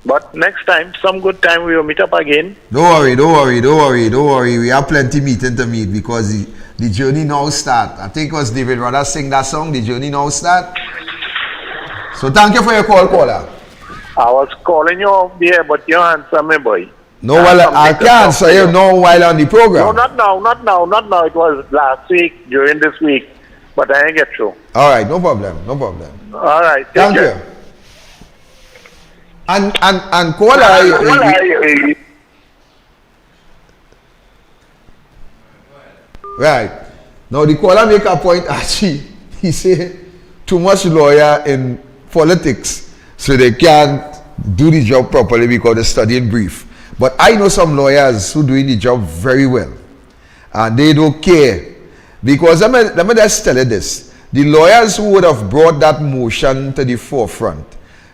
But next time, some good time, we will meet up again. Don't worry. We have plenty meeting to meet because the journey now start. I think it was David Rudder sing that song, The Journey Now Start. So thank you for your call, caller. I was calling you up there, but you answer me, boy. No, well, I can't answer you now while on the program. No, not now. It was last week, during this week. but I didn't get through. All right, no problem, no problem. All right, take Thank care. you. And caller, right. Now the caller make a point, actually. He say too much lawyer in politics, so they can't do the job properly because they're studying brief. But I know some lawyers who doing the job very well, and they don't care. Because let me just tell you this. The lawyers who would have brought that motion to the forefront,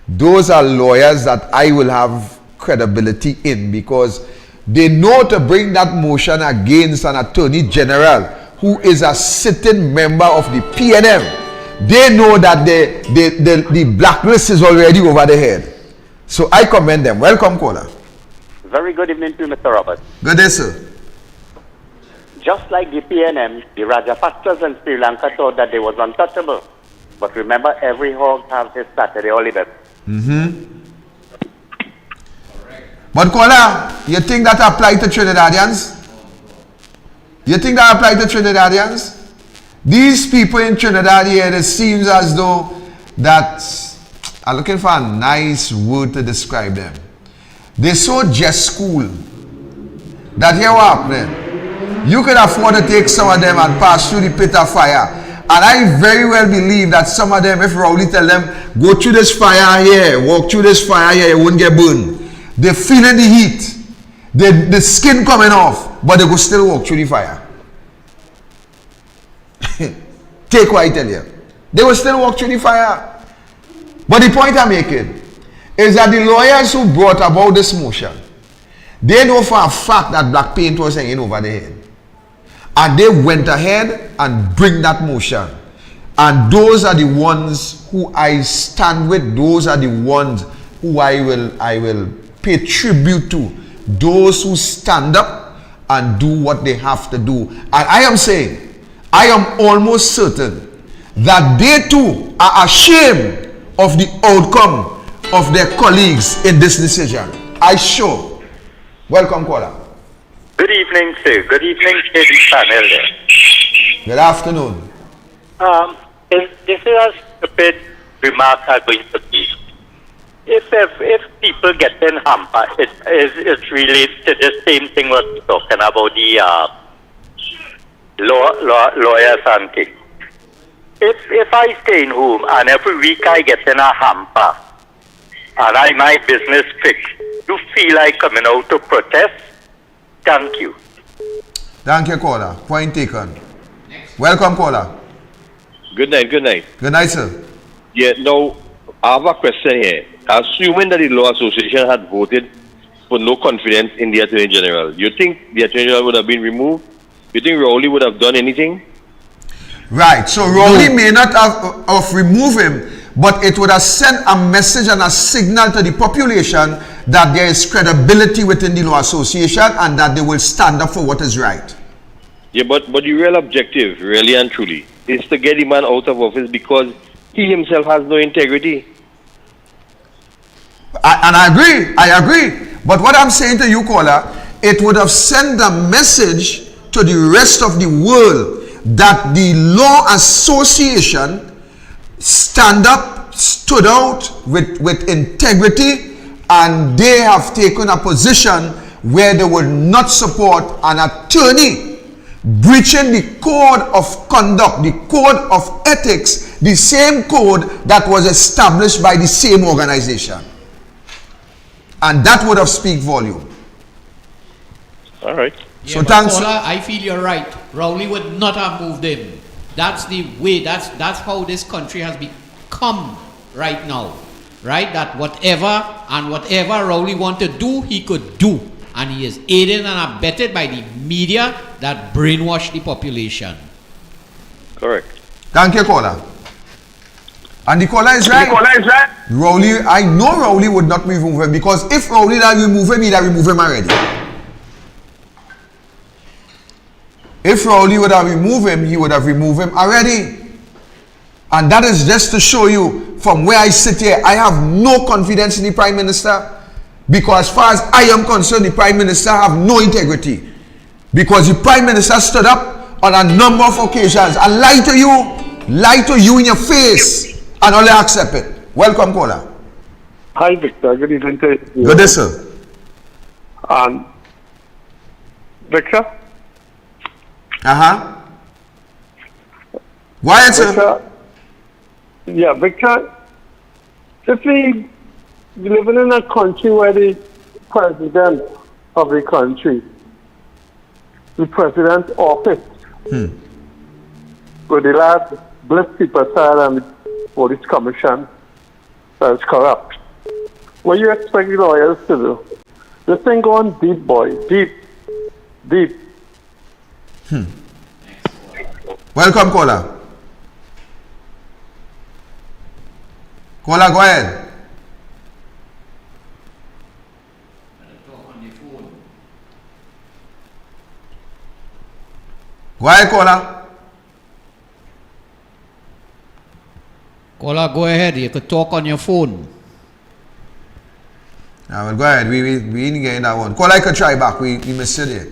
those are lawyers that I will have credibility in, because they know to bring that motion against an attorney general who is a sitting member of the PNM. They know that the blacklist is already over their head. So I commend them. Welcome, caller. Very good evening to Mr. Roberts. Good day, sir. Just like the PNM, the Rajapaktas in Sri Lanka thought that they was untouchable. But remember, every hog has his Saturday holiday. But caller, you think that apply to Trinidadians? You think that apply to Trinidadians? These people in Trinidad here, it seems as though that, I'm looking for a nice word to describe them. They're so just school that here what happening. You can afford to take some of them and pass through the pit of fire. And I very well believe that some of them, if Rowley tell them, go through this fire here, walk through this fire here, you won't get burned. They're feeling the heat. The skin coming off, but they will still walk through the fire. Take what I tell you. They will still walk through the fire. But the point I'm making is that the lawyers who brought about this motion, they know for a fact that black paint was hanging over their head. And they went ahead and bring that motion. And those are the ones who I stand with. Those are the ones who I will pay tribute to. Those who stand up and do what they have to do. And I am saying, I am almost certain that they too are ashamed of the outcome of their colleagues in this decision. I sure. Welcome, caller. Good evening, sir. Good evening to the panel there. Good afternoon. This is a stupid remark I'm going to make. If people get in hamper, it's related to the same thing we're talking about, the lawyers and things. If I stay in home and every week I get in a hamper and my business fixed, you feel like coming out to protest? Thank you. Thank you, caller. Point taken. Welcome, caller. Good night, good night. Good night, sir. Yeah, now, I have a question here. Assuming that the Law Association had voted for no confidence in the Attorney General, you think the Attorney General would have been removed? You think Rowley would have done anything? Right, so Rowley may not have removed him, but it would have sent a message and a signal to the population that there is credibility within the Law Association and that they will stand up for what is right. Yeah, but the real objective, really and truly, is to get the man out of office because he himself has no integrity. I agree. But what I'm saying to you, caller, it would have sent a message to the rest of the world that the Law Association stood out with integrity, and they have taken a position where they will not support an attorney breaching the code of conduct, the code of ethics, the same code that was established by the same organization. And that would have speak volume. All right. Yeah, So but thanks. caller, I feel you're right. Rowley would not have moved him. That's the way, that's how this country has become right now. Right? That whatever Rowley wanted to do, he could do. And he is aided and abetted by the media that brainwash the population. Correct. Thank you, caller. And the caller is right. Rowley, I know Rowley would not remove him, because if Rowley had removed him, he'd have removed him already. If Rowley would have removed him, he would have removed him already. And that is just to show you, from where I sit here, I have no confidence in the Prime Minister. Because as far as I am concerned, the Prime Minister have no integrity. Because the Prime Minister stood up on a number of occasions and lied to you lie to you in your face and only accept it. Welcome, caller. Hi, Victor. Good evening to you. Good day, sir. Victor? Uh-huh. Go ahead, sir. Victor? Yeah, Victor, if we living in a country where the president of the country, the president's office, where the lad bless people side and the police commission that is corrupt, what you expect the lawyers to do? This thing going deep, boy. Deep. Deep. Welcome, caller. Caller, go ahead. Go ahead, caller. Caller, go ahead. You could talk on your phone. Well, go ahead. We didn't get in that one. Caller, I could try back. We missed it there.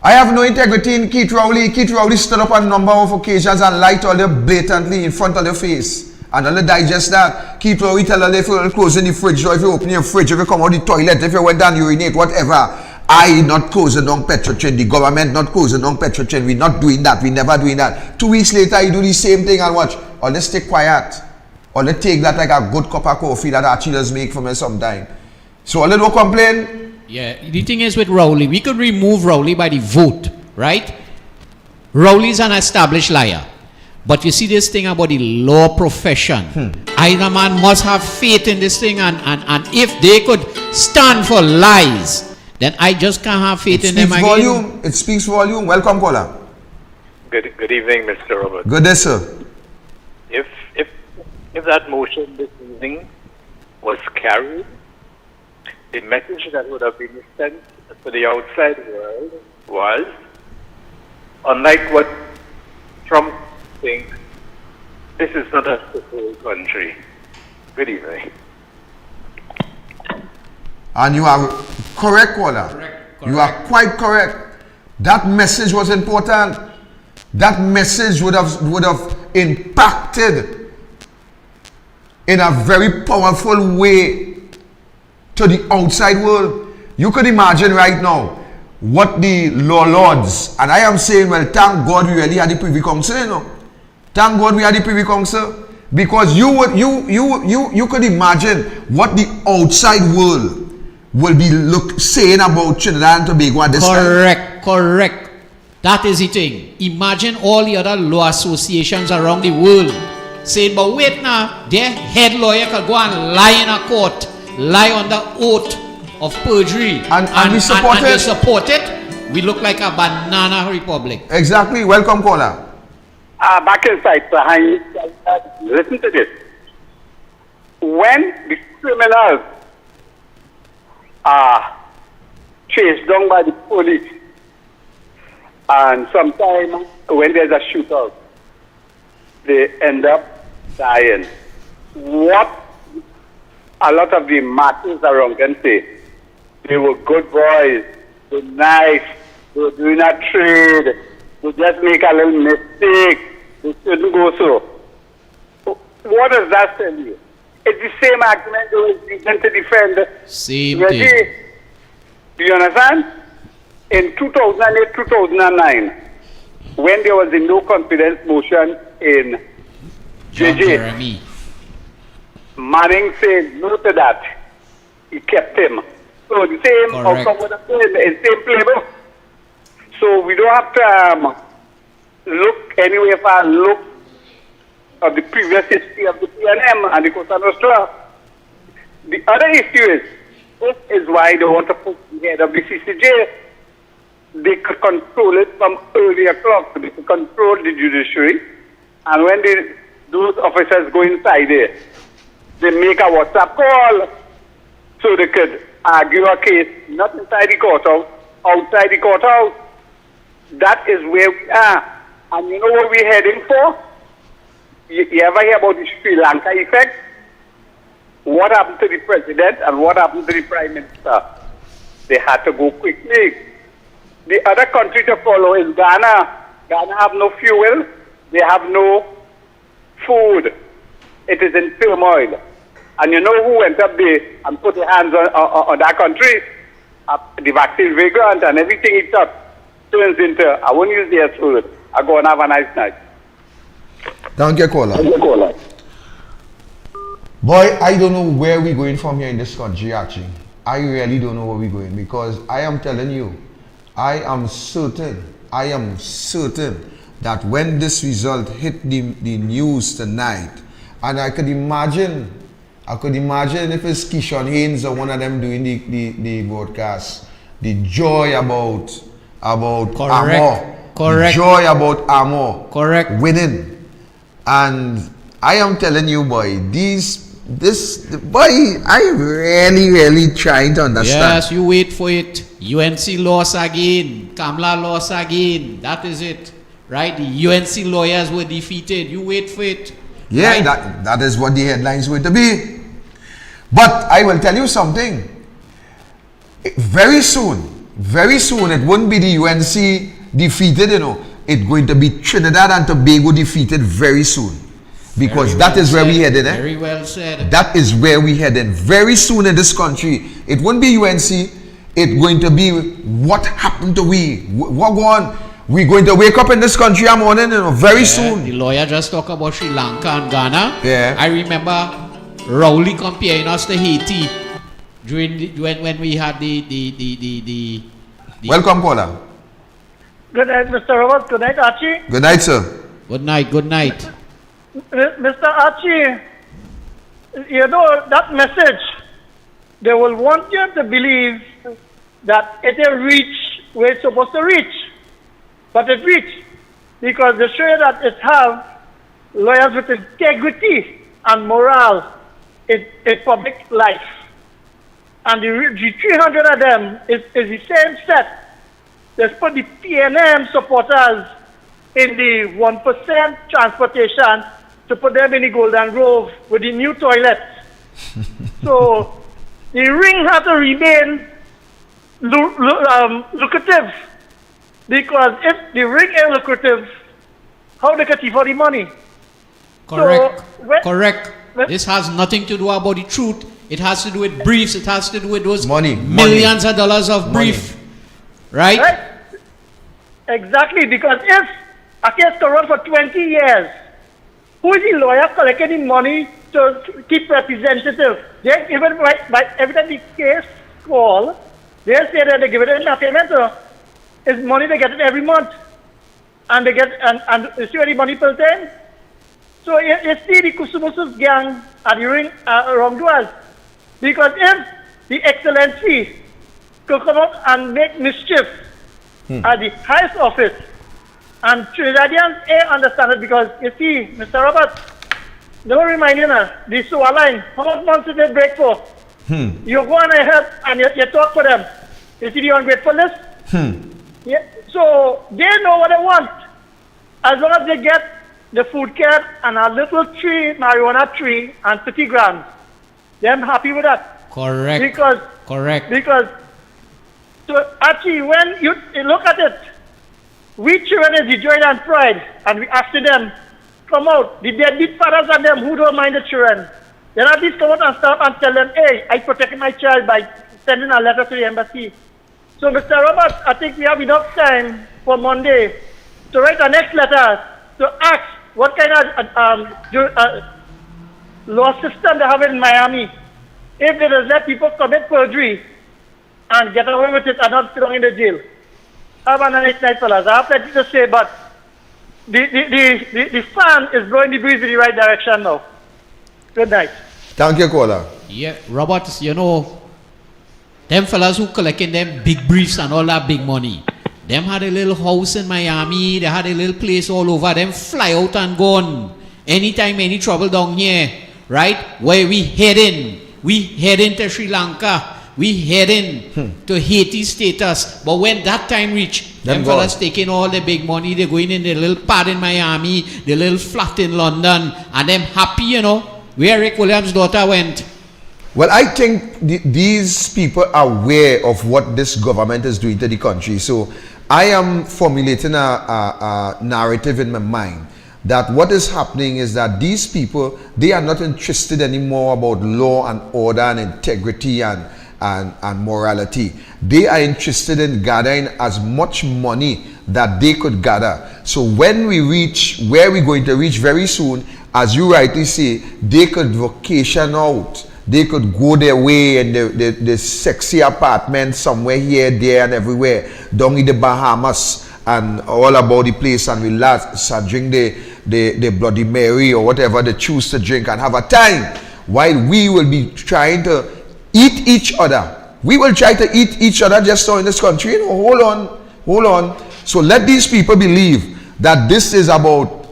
I have no integrity in Keith Rowley. Keith Rowley stood up on a number of occasions and lied all them blatantly in front of their face. And all they digest that. Keith Rowley tell them if you close in the fridge, or if you open your fridge, if you come out the toilet, if you went down urinate, whatever. I not closing down Petrochen, the government not closing down Petrochen. We not doing that. We never doing that. 2 weeks later, you do the same thing and watch. Or they stay quiet. Or they take that like a good cup of coffee that our chillers make for me sometime. So all they don't complain. Yeah, the thing is with Rowley, we could remove Rowley by the vote, right? Rowley's an established liar. But you see this thing about the law profession. Either man must have faith in this thing, and if they could stand for lies, then I just can't have faith in them again. It speaks volume. Welcome, caller. Good evening, Mr. Robert. Good day, sir. If that motion this evening was carried, the message that would have been sent to the outside world was, unlike what Trump thinks, this is not a whole country. Good evening. And you are correct, caller. Correct. You are quite correct. That message was important. That message would have impacted in a very powerful way to the outside world. You could imagine right now what the law lords, and I am saying, well, thank God we really had the Privy Council, you know. Thank God we had the Privy Council, because you could imagine what the outside world will be saying about Trinidad and Tobago at this time. Correct. That is the thing. Imagine all the other law associations around the world saying, but wait now, their head lawyer could go and lie in a court, lie on the oath of perjury, and we support they support it. We look like a banana republic. Exactly. Welcome, caller. Back inside behind. Listen to this. When the criminals are chased down by the police, and sometimes when there's a shootout, they end up dying. What a lot of the martyrs around can say, they were good boys, they were nice, they were doing a trade, they just make a little mistake, they shouldn't go so. What does that tell you? It's the same argument they were using to defend. Same thing. Do you understand? In 2008, 2009, when there was a no confidence motion in JJ, Manning said no to that. He kept him. So the same outcome would have been the same playbook. So we don't have to look anywhere for a look of the previous history of the PNM and the Cosa Nostra. The other issue is, this is why they want to put the head of the CCJ. They could control it from early o'clock. They could control the judiciary. And when those officers go inside there, they make a WhatsApp call so they could argue a case, not inside the courthouse, outside the courthouse. That is where we are. And you know what we're heading for? You ever hear about the Sri Lanka effect? What happened to the president and what happened to the prime minister? They had to go quickly. The other country to follow is Ghana. Ghana have no fuel. They have no food. It is in turmoil. And you know who went up there and put their hands on that country? The vaccine vagrant, and everything it up turns into, I won't use the S word, I go and have a nice night. Thank you, caller. Boy, I don't know where we're going from here in this country, actually. I really don't know where we're going, because I am telling you, I am certain that when this result hit the news tonight, and I could imagine if it's Keishon Haynes or one of them doing the broadcast, the joy about Armour. Correct. The joy about Armour. Correct. Winning. And I am telling you, boy, I really trying to understand. Yes, you wait for it. UNC lost again. Kamla lost again. That is it. Right? The UNC lawyers were defeated. You wait for it. Yeah, right? that is what the headlines were to be. But I will tell you something. Very soon, it won't be the UNC defeated, It's going to be Trinidad and Tobago defeated very soon. Because that is where we headed. Very well said. That is where we headed. Very soon in this country, it won't be UNC. It's going to be what happened to we. What go on? We're going to wake up in this country morning, very soon. The lawyer just talked about Sri Lanka and Ghana. Yeah. I remember Rowley comparing us to Haiti when we had the Welcome, caller. Good night, Mr. Roberts. Good night, Archie. Good night, sir. Good night. Mr. Archie, that message, they will want you to believe that it will reach where it's supposed to reach. But it reached because they show you that it have lawyers with integrity and morale in public life. And the 300 of them is the same set. They put the PNM supporters in the 1% transportation to put them in the Golden Grove with the new toilets. So the ring has to remain lucrative, because if the ring is lucrative, how they get for the money? Correct. So, Correct. This has nothing to do about the truth. It has to do with briefs. It has to do with those millions of dollars of brief. Right? Exactly, because if a case can run for 20 years, who is the lawyer collecting money to keep representative? They even every time the case call, they say that they give it in a payment. It's money they get it every month, and they get and you see where the money built in. So you see the Kusumusus gang are doing wrongdoers, because if the excellency could come up and make mischief at the highest office, and Trinidadians understand it, because you see, Mr. Roberts, don't remind you now, the SOA line, how much months did they break for? You go on ahead and you talk for them. You see the ungratefulness? Yeah. So they know what they want. As long as they get the food kit and a little tree, marijuana tree, and 50 grams, they're happy with that. Correct. Because so actually, when you look at it, we children is the joy and pride, and we ask them, come out. The deadbeat fathers and them who don't mind the children, then at least come out and stop and tell them, hey, I protected my child by sending a letter to the embassy. So, Mr. Roberts, I think we have enough time for Monday to write a next letter to ask what kind of law system they have in Miami. If they just let people commit perjury and get away with it and not sit down in the jail. Have a nice night, fellas. I have plenty to say, but the fan is blowing the breeze in the right direction now. Good night. Thank you, caller. Yeah, Roberts, them fellas who collecting them big briefs and all that big money, them had a little house in Miami, they had a little place all over, them fly out and gone. Anytime any trouble down here, right? Where we heading? We heading to Sri Lanka. We heading to Haiti status. But when that time reach, them fellas taking all the big money, they're going in the little pad in Miami, the little flat in London, and them happy, where Rick Williams' daughter went. Well, I think these people are aware of what this government is doing to the country. So I am formulating a narrative in my mind that what is happening is that these people, they are not interested anymore about law and order and integrity and morality. They are interested in gathering as much money that they could gather. So when we reach where we're going to reach very soon, as you rightly say, they could vacation out. They could go their way in the sexy apartment somewhere here, there, and everywhere, down in the Bahamas and all about the place, and relax and drink the Bloody Mary or whatever they choose to drink and have a time, while we will be trying to eat each other. We will try to eat each other just so in this country. You know, hold on. So let these people believe that this is about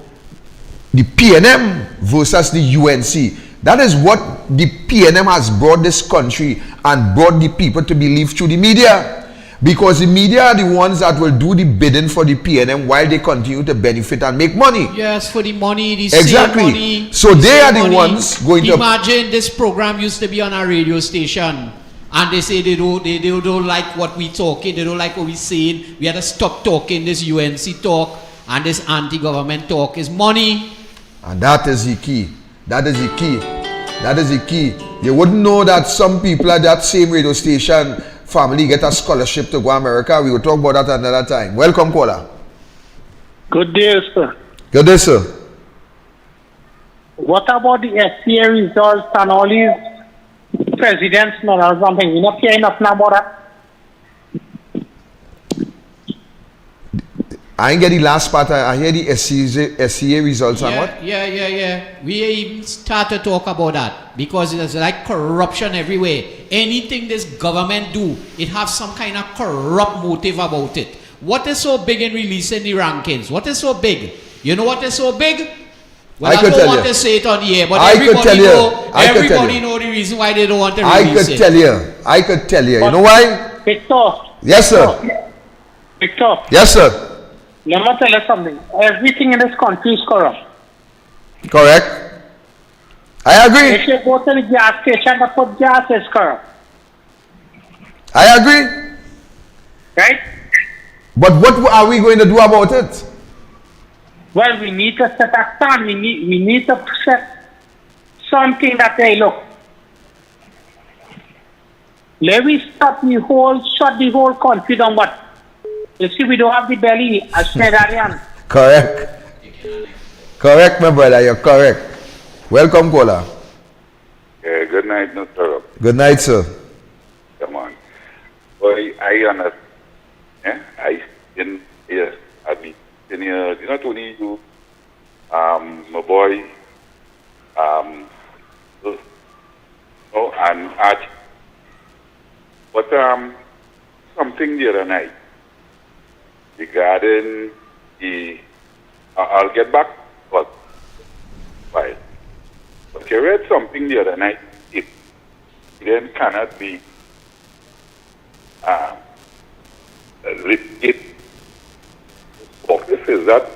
the PNM versus the UNC. That is what the PNM has brought this country and brought the people to believe through the media. Because the media are the ones that will do the bidding for the PNM while they continue to benefit and make money. Yes, for the money, the exactly. same money. So they are the ones going to... Imagine this program used to be on a radio station, and they say they don't like what we talking, they don't like what we saying. We had to stop talking this UNC talk and this anti-government talk. Is money. And that is the key. That is the key. That is the key. You wouldn't know that some people at that same radio station family get a scholarship to go to America. We will talk about that another time. Welcome, caller. Good day, sir. Good day, sir. What about the SCA results and all these presidents and or something? You not care enough now about that? I ain't get the last part. I hear the SCA results and what? Yeah. We even start to talk about that because there's like corruption everywhere. Anything this government do, it has some kind of corrupt motive about it. What is so big in releasing the rankings? What is so big? You know what is so big? Well, I don't want to say it on the air, but everybody know the reason why they don't want to release it. I could tell you. You know why? Victor. Yes, sir. Victor. Yes, sir. Let me tell you something. Everything in this country is corrupt. Correct. I agree. If you go to the gas station to put gas, it's corrupt. I agree. Right? But what are we going to do about it? Well, we need to set a stand. We need to set something that they look. Let me shut the whole country down, but you see, we don't have the belly as Fedarian. Correct, my brother. You're correct. Welcome, caller. Yeah, good night, Mr. Good night, sir. Come on. Boy, I understand. Yeah, I mean, not only you, my boy, and Archie, but something the other night regarding the, I'll get back, but I read something the other night. It then cannot be litigated. Is that?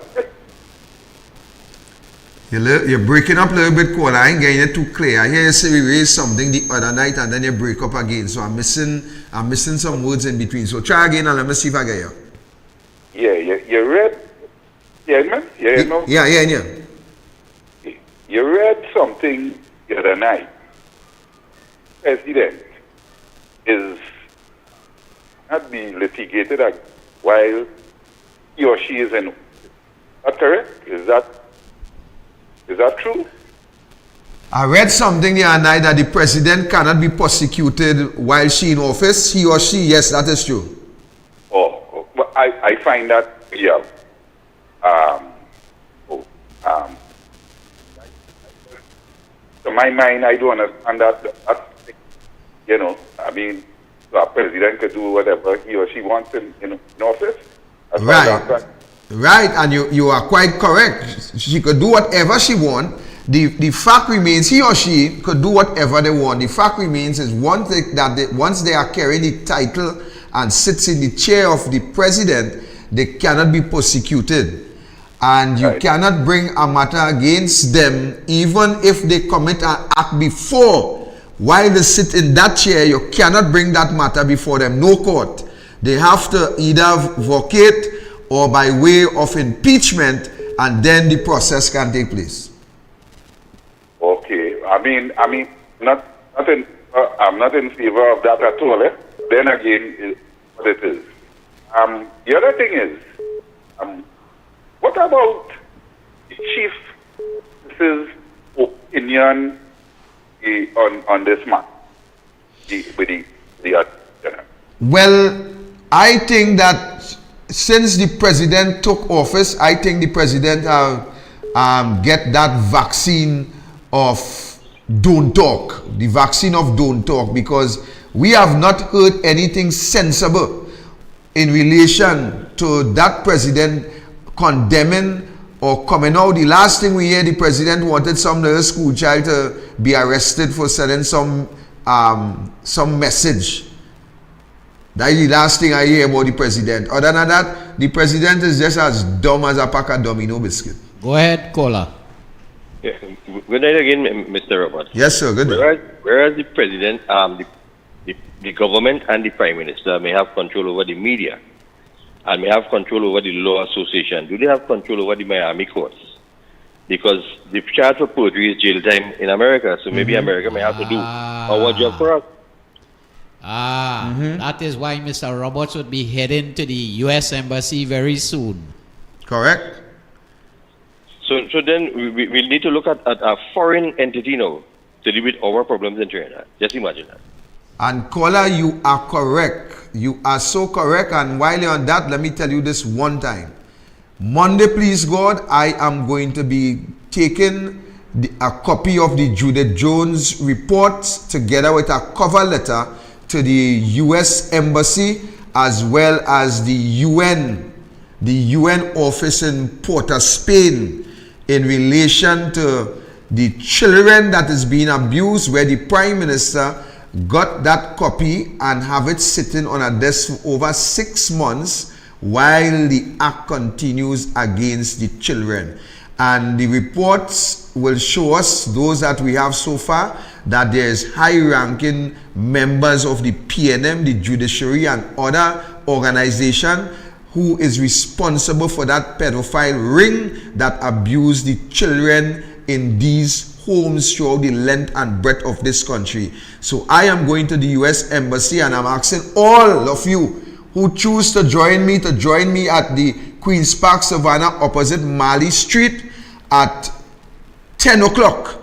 You're breaking up a little bit, caller. I ain't getting it too clear. I hear you say we raised something the other night and then you break up again. So I'm missing some words in between. So try again and let me see if I get you. Yeah, you read. Yeah, man. Yeah. You read something the other night. President is not being litigated while he or she is in. Is that correct? Is that true? I read something the other night that the president cannot be prosecuted while she in office. He or she, yes, that is true. Oh, well, I find that, yeah. To my mind, I don't understand that, you know, I mean, a president could do whatever he or she wants in office. Right, and you are quite correct. She could do whatever she wants. The fact remains he or she could do whatever they want. The fact remains is once they are carrying the title and sits in the chair of the president, they cannot be prosecuted. And you cannot bring a matter against them even if they commit an act before. While they sit in that chair, you cannot bring that matter before them. No court. They have to either vacate or by way of impeachment and then the process can take place. Okay. I mean, I'm not in favor of that at all. Then again, it's what it is. The other thing is, what about the Chief Justice's opinion on this matter? Well, I think that since the president took office, I think the president get that vaccine of don't talk, the vaccine of don't talk, because we have not heard anything sensible in relation to that president condemning or coming out. The last thing we hear, the president wanted some little school child to be arrested for sending some message. That is the last thing I hear about the president. Other than that, the president is just as dumb as a pack of domino biscuit. Go ahead, caller. Yeah. Good night again, Mr. Roberts. Yes, sir. Good night. Whereas the president, the government and the prime minister may have control over the media and may have control over the law association, do they have control over the Miami courts? Because the charge for perjury is jail time in America, so maybe America may have to do our job for us. That is why Mr. Roberts would be heading to the U.S. Embassy very soon. Correct. So then we need to look at a foreign entity now to deal with our problems in Trinidad. Just imagine that. And caller, you are correct. You are so correct. And while you're on that, let me tell you this one time. Monday, please God, I am going to be taking a copy of the Judith Jones report together with a cover letter to the U.S. Embassy as well as the UN office in Port of Spain in relation to the children that is being abused, where the Prime Minister got that copy and have it sitting on a desk for over 6 months while the act continues against the children. And the reports will show us, those that we have so far, that there is high-ranking members of the PNM, the judiciary, and other organization who is responsible for that pedophile ring that abused the children in these homes throughout the length and breadth of this country. So I am going to the U.S. Embassy and I'm asking all of you who choose to join me at the Queen's Park Savannah opposite Marley Street at 10 o'clock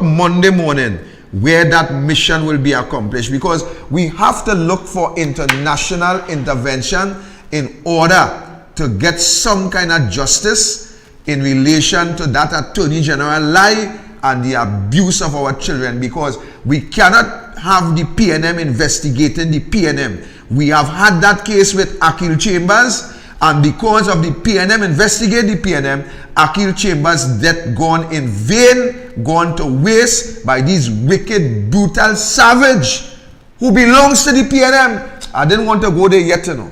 Monday morning, where that mission will be accomplished, because we have to look for international intervention in order to get some kind of justice in relation to that Attorney General lie and the abuse of our children, because we cannot have the PNM investigating the PNM. We have had that case with Akil Chambers, and because of the PNM investigate the PNM, Akil Chambers' death gone in vain, gone to waste by these wicked, brutal savage who belongs to the PNM. I didn't want to go there yet, you know.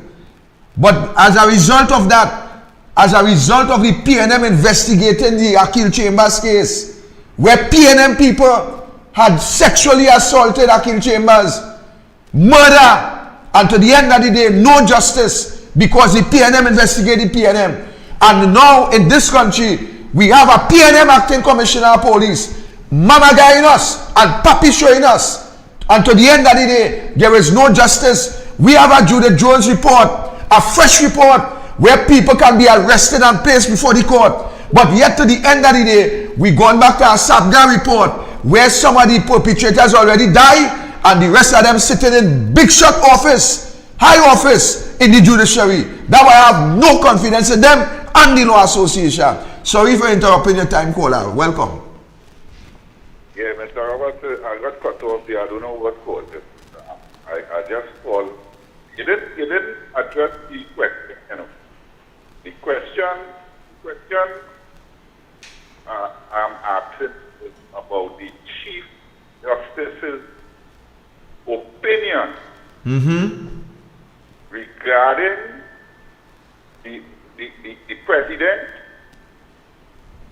But as a result of that, as a result of the PNM investigating the Akil Chambers case, where PNM people had sexually assaulted Akil Chambers, murder, and to the end of the day, no justice, because the PNM investigated the PNM. And now in this country, we have a PNM acting commissioner of police, mama guying us and papi showing us. And to the end of the day, there is no justice. We have a Judith Jones report, a fresh report, where people can be arrested and placed before the court. But yet to the end of the day, we gone back to a SAPGA report, where some of the perpetrators already died, and the rest of them sitting in big shot office, high office in the judiciary. That way I have no confidence in them and the law association. Sorry for interrupting your time, caller. Welcome. Yeah, Mr. Roberts, I got cut off there. I don't know what caused it. I just called. You didn't address the question, you know. The question I'm asking is about the Chief Justice's opinion regarding the President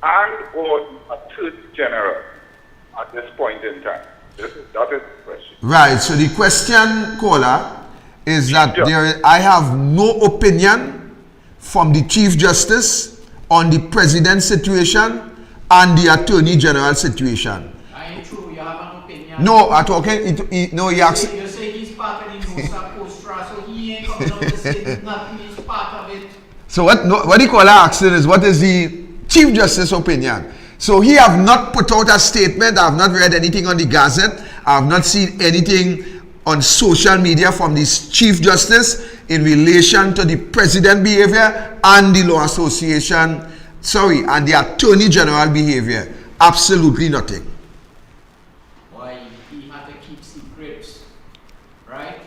and or Attorney General at this point in time. That is the question. Right, so the question, caller, is that I have no opinion from the Chief Justice on the president's situation and the attorney general situation. Ain't true, you have an opinion. No, I'm talking, he asked. You say he's part of the Nosa Postra, so he ain't coming up to say nothing, he's part of it. So what he call asking is, what is the Chief Justice opinion? So he have not put out a statement. I have not read anything on the Gazette. I have not seen anything on social media from this Chief Justice in relation to the president behavior and the Law Association, and the Attorney General behavior. Absolutely nothing. Boy, he had to keep secrets, right?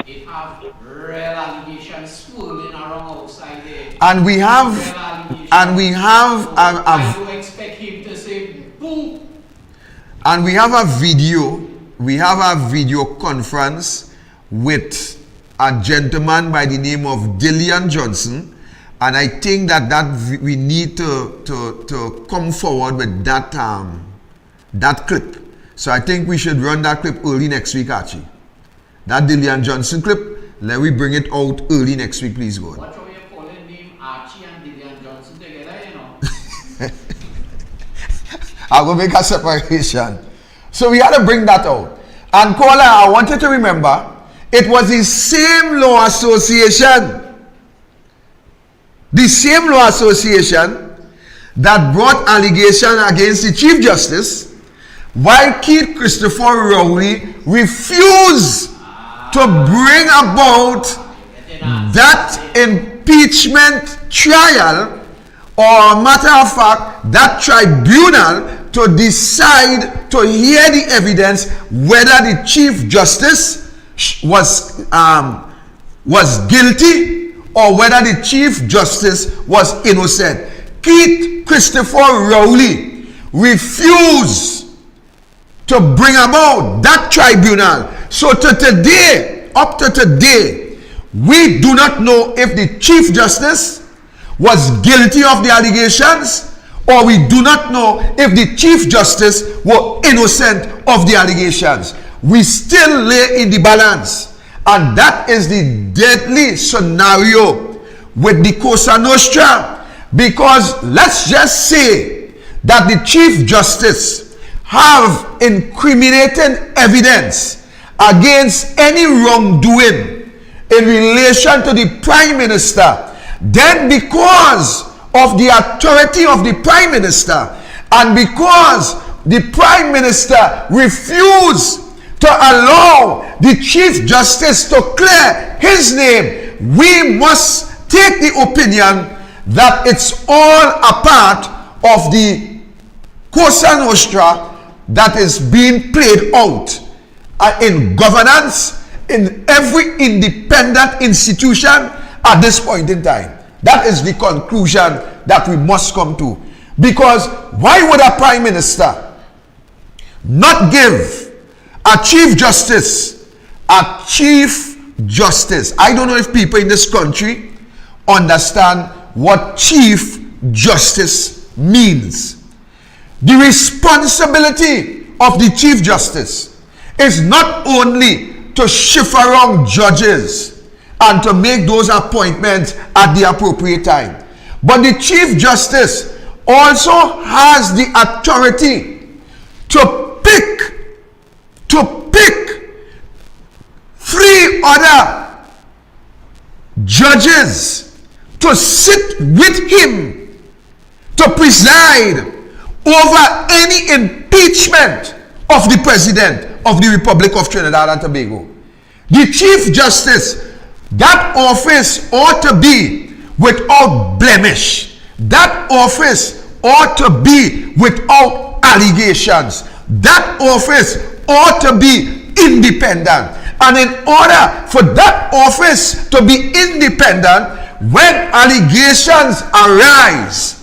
It have real allegations swirling around outside there. And we have, I don't expect him to say boom. And we have a video. We have a video conference with a gentleman by the name of Dillian Johnson, and I think that we need to come forward with that clip. So I think we should run that clip early next week, Archie. That Dillian Johnson clip. Let me bring it out early next week, please, God. What are you calling name Archie and Dillian Johnson together, you know? I will make a separation. So we had to bring that out. And caller, I want you to remember, it was the same law association, that brought allegation against the Chief Justice, while Keith Christopher Rowley refused to bring about that impeachment trial, or matter of fact, that tribunal to decide, to hear the evidence whether the Chief Justice was guilty or whether the Chief Justice was innocent. Keith Christopher Rowley refused to bring about that tribunal. So to today, up to today, we do not know if the Chief Justice was guilty of the allegations, or we do not know if the Chief Justice were innocent of the allegations. We still lay in the balance, and that is the deadly scenario with the Cosa Nostra, because let's just say that the Chief Justice have incriminating evidence against any wrongdoing in relation to the Prime Minister. Then because of the authority of the Prime Minister, and because the Prime Minister refused to allow the Chief Justice to clear his name, we must take the opinion that it's all a part of the Cosa Nostra that is being played out in governance in every independent institution at this point in time. That is the conclusion that we must come to. Because why would a Prime Minister not give a Chief Justice a Chief Justice? I don't know if people in this country understand what Chief Justice means. The responsibility of the Chief Justice is not only to shift around judges and to make those appointments at the appropriate time, but the Chief Justice also has the authority to pick 3 other judges to sit with him to preside over any impeachment of the President of the Republic of Trinidad and Tobago. The Chief Justice, that office ought to be without blemish. That office ought to be without allegations. That office ought to be independent. And in order for that office to be independent, when allegations arise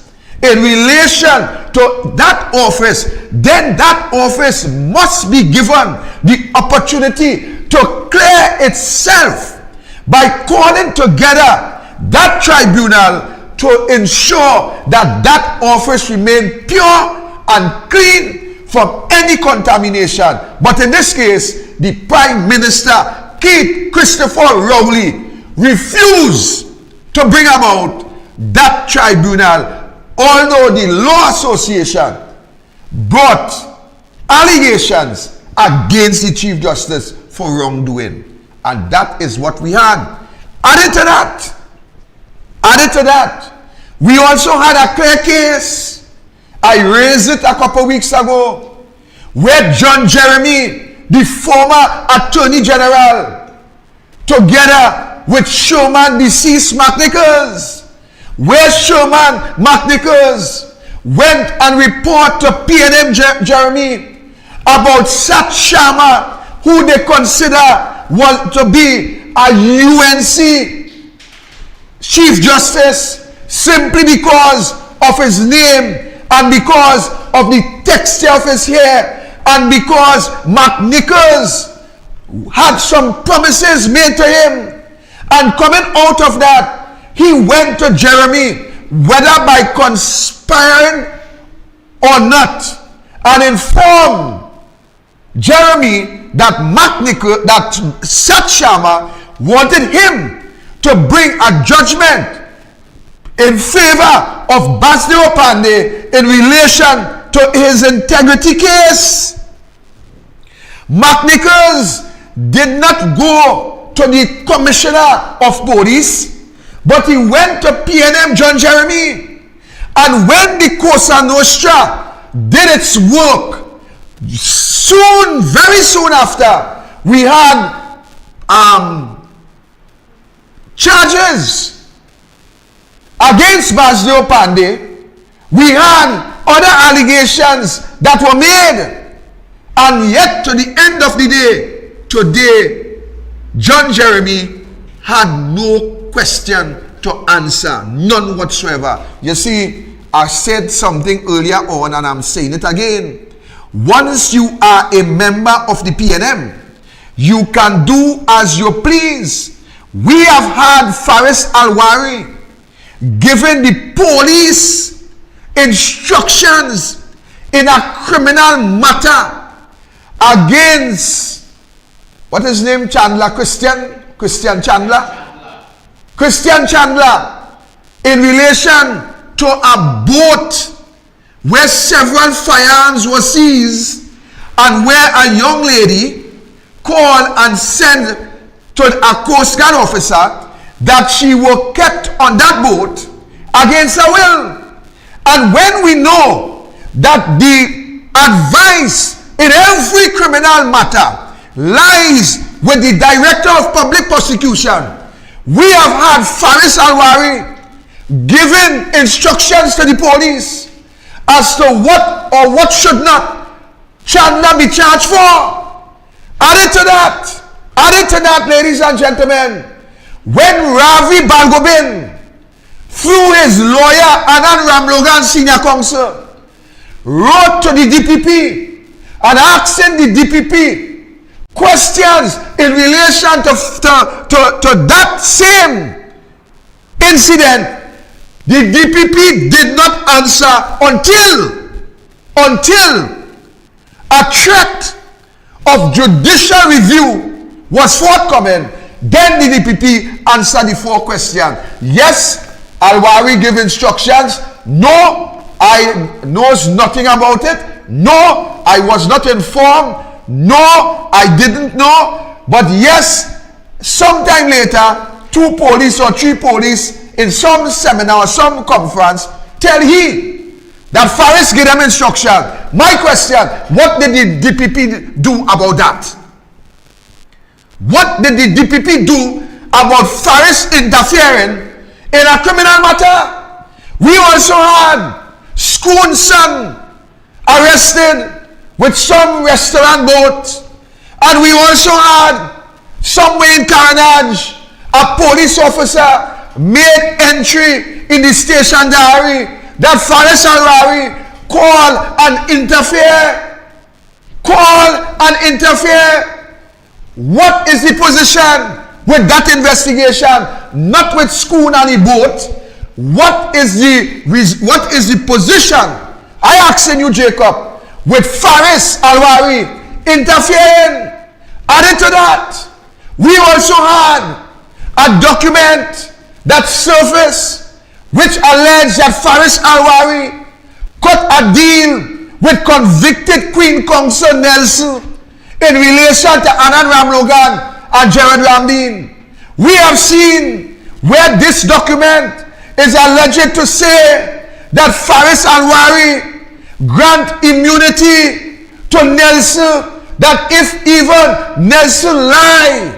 in relation to that office, then that office must be given the opportunity to clear itself by calling together that tribunal to ensure that that office remain pure and clean from any contamination. But in this case, the Prime Minister, Keith Christopher Rowley, refused to bring about that tribunal although the Law Association brought allegations against the Chief Justice for wrongdoing. And that is what we had. Added to that, we also had a clear case. I raised it a couple weeks ago, where John Jeremy, the former Attorney General, together with Sherman deceased McNichols, where Sherman McNichols went and reported to PNM Jeremy about Sat Sharma, who they consider was to be a UNC Chief Justice, simply because of his name and because of the texture of his hair and because McNichols had some promises made to him. And coming out of that, he went to Jeremy, whether by conspiring or not, and informed Jeremy that Sat Sharma wanted him to bring a judgment in favor of Basdeo Pandey in relation to his integrity case. McNichols did not go to the Commissioner of Police, but he went to PNM John Jeremy. And when the Cosa Nostra did its work, very soon after, we had charges against Basdeo Pandey. We had other allegations that were made. And yet, to the end of the day, today, John Jeremy had no question to answer, none whatsoever. You see, I said something earlier on, and I'm saying it again. Once you are a member of the PNM, you can do as you please. We have had Faris Alwari giving the police instructions in a criminal matter against, what is his name, Chandler, Christian Chandler, in relation to a boat where several firearms were seized and where a young lady called and sent to a Coast Guard officer that she was kept on that boat against her will. And when we know that the advice in every criminal matter lies with the Director of Public Prosecution, we have had Faris Alwari giving instructions to the police as to what or what should not Chandler be charged for. Added to that, ladies and gentlemen, when Ravi Balgobin, through his lawyer Anand Ramlogan Senior Counsel, wrote to the DPP and asking the DPP questions in relation to that same incident, the DPP did not answer until a threat of judicial review was forthcoming. Then the DPP answered the 4 questions. Yes, Alwari gave instructions. No, I knows nothing about it. No, I was not informed. No, I didn't know. But yes, sometime later, 2 police or 3 police in some seminar or some conference tell he that Faris gave them instruction. My question, what did the DPP do about that? What did the DPP do about Faris interfering in a criminal matter? We also had Schoon's son arrested with some restaurant boat, and we also had somewhere in Carnage, a police officer made entry in the station diary that Faris Alwari call and interfere. What is the position with that investigation? Not with Schoon and the boat. What is the position? I asking you, Jacob, with Faris Alwari interfering. Added to that, we also had a document that surfaced which alleged that Faris Alwari cut a deal with convicted Queen Counsel Nelson in relation to Anand Ramlogan and Jared Lambine. We have seen where this document is alleged to say that Faris Alwari grant immunity to Nelson, that if even Nelson lie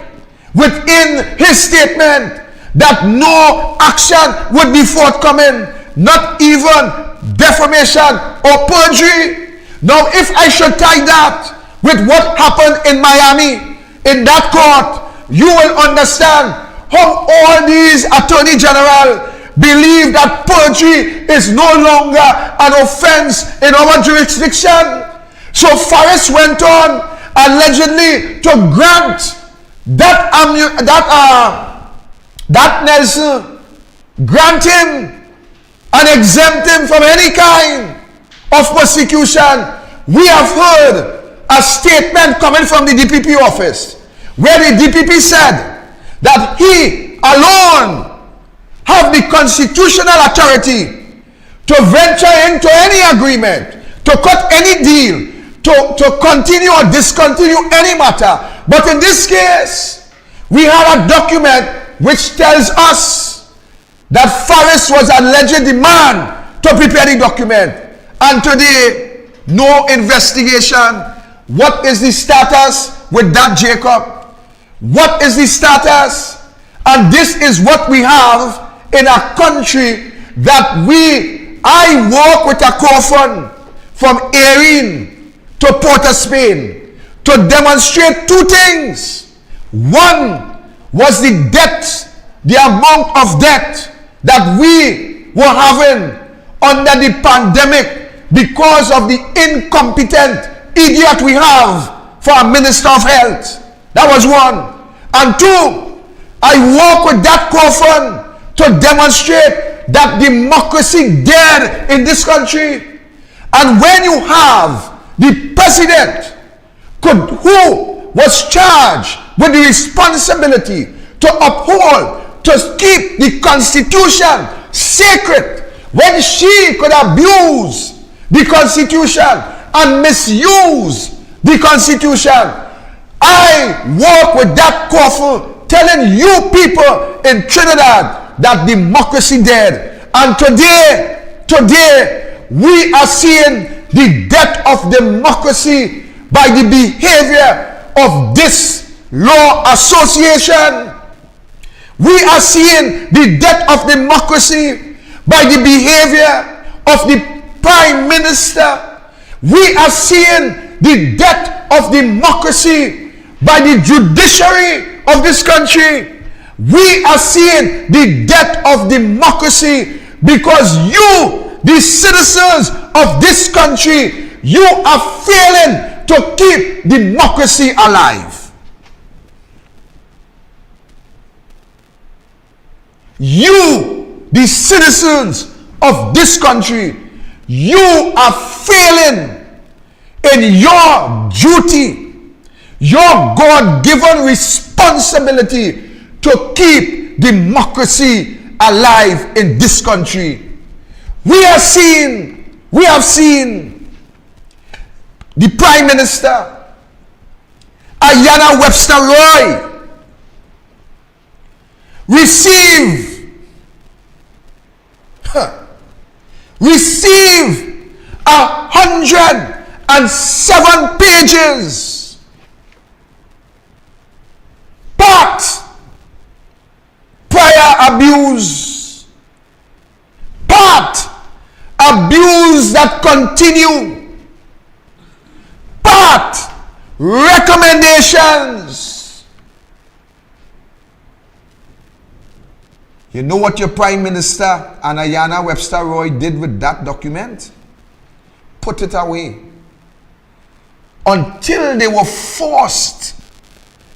within his statement, that no action would be forthcoming, not even defamation or perjury. Now, if I should tie that with what happened in Miami, in that court, you will understand how all these attorney general believe that perjury is no longer an offense in our jurisdiction. So Faris went on allegedly to grant that Nelson, grant him and exempt him from any kind of persecution. We have heard a statement coming from the DPP office where the DPP said that he alone have the constitutional authority to venture into any agreement, to cut any deal, to continue or discontinue any matter. But in this case, we have a document which tells us that Faris was alleged the man to prepare the document. And today, no investigation. What is the status with that Jacob? What is the status? And this is what we have in a country that I work with a co-fund from Erin to Port of Spain to demonstrate two things. One was the debt, the amount of debt that we were having under the pandemic because of the incompetent idiot we have for a Minister of Health. That was one. And two, I work with that co-fund to demonstrate that democracy dead in this country. And when you have the president who was charged with the responsibility to uphold, to keep the Constitution sacred, when she could abuse the Constitution and misuse the Constitution, I work with that coffin telling you people in Trinidad that democracy dead. And today we are seeing the death of democracy by the behavior of this law association. We are seeing the death of democracy by the behavior of the Prime Minister. We are seeing the death of democracy by the judiciary of this country. We are seeing the death of democracy because you, the citizens of this country, you are failing to keep democracy alive. You, the citizens of this country, you are failing in your duty, your God-given responsibility to keep democracy alive in this country. We have seen the Prime Minister, Ayanna Webster Roy, receive 107 pages part prior abuse, part abuse that continue, part recommendations. You know what your Prime Minister and Ayanna Webster Roy did with that document? Put it away. Until they were forced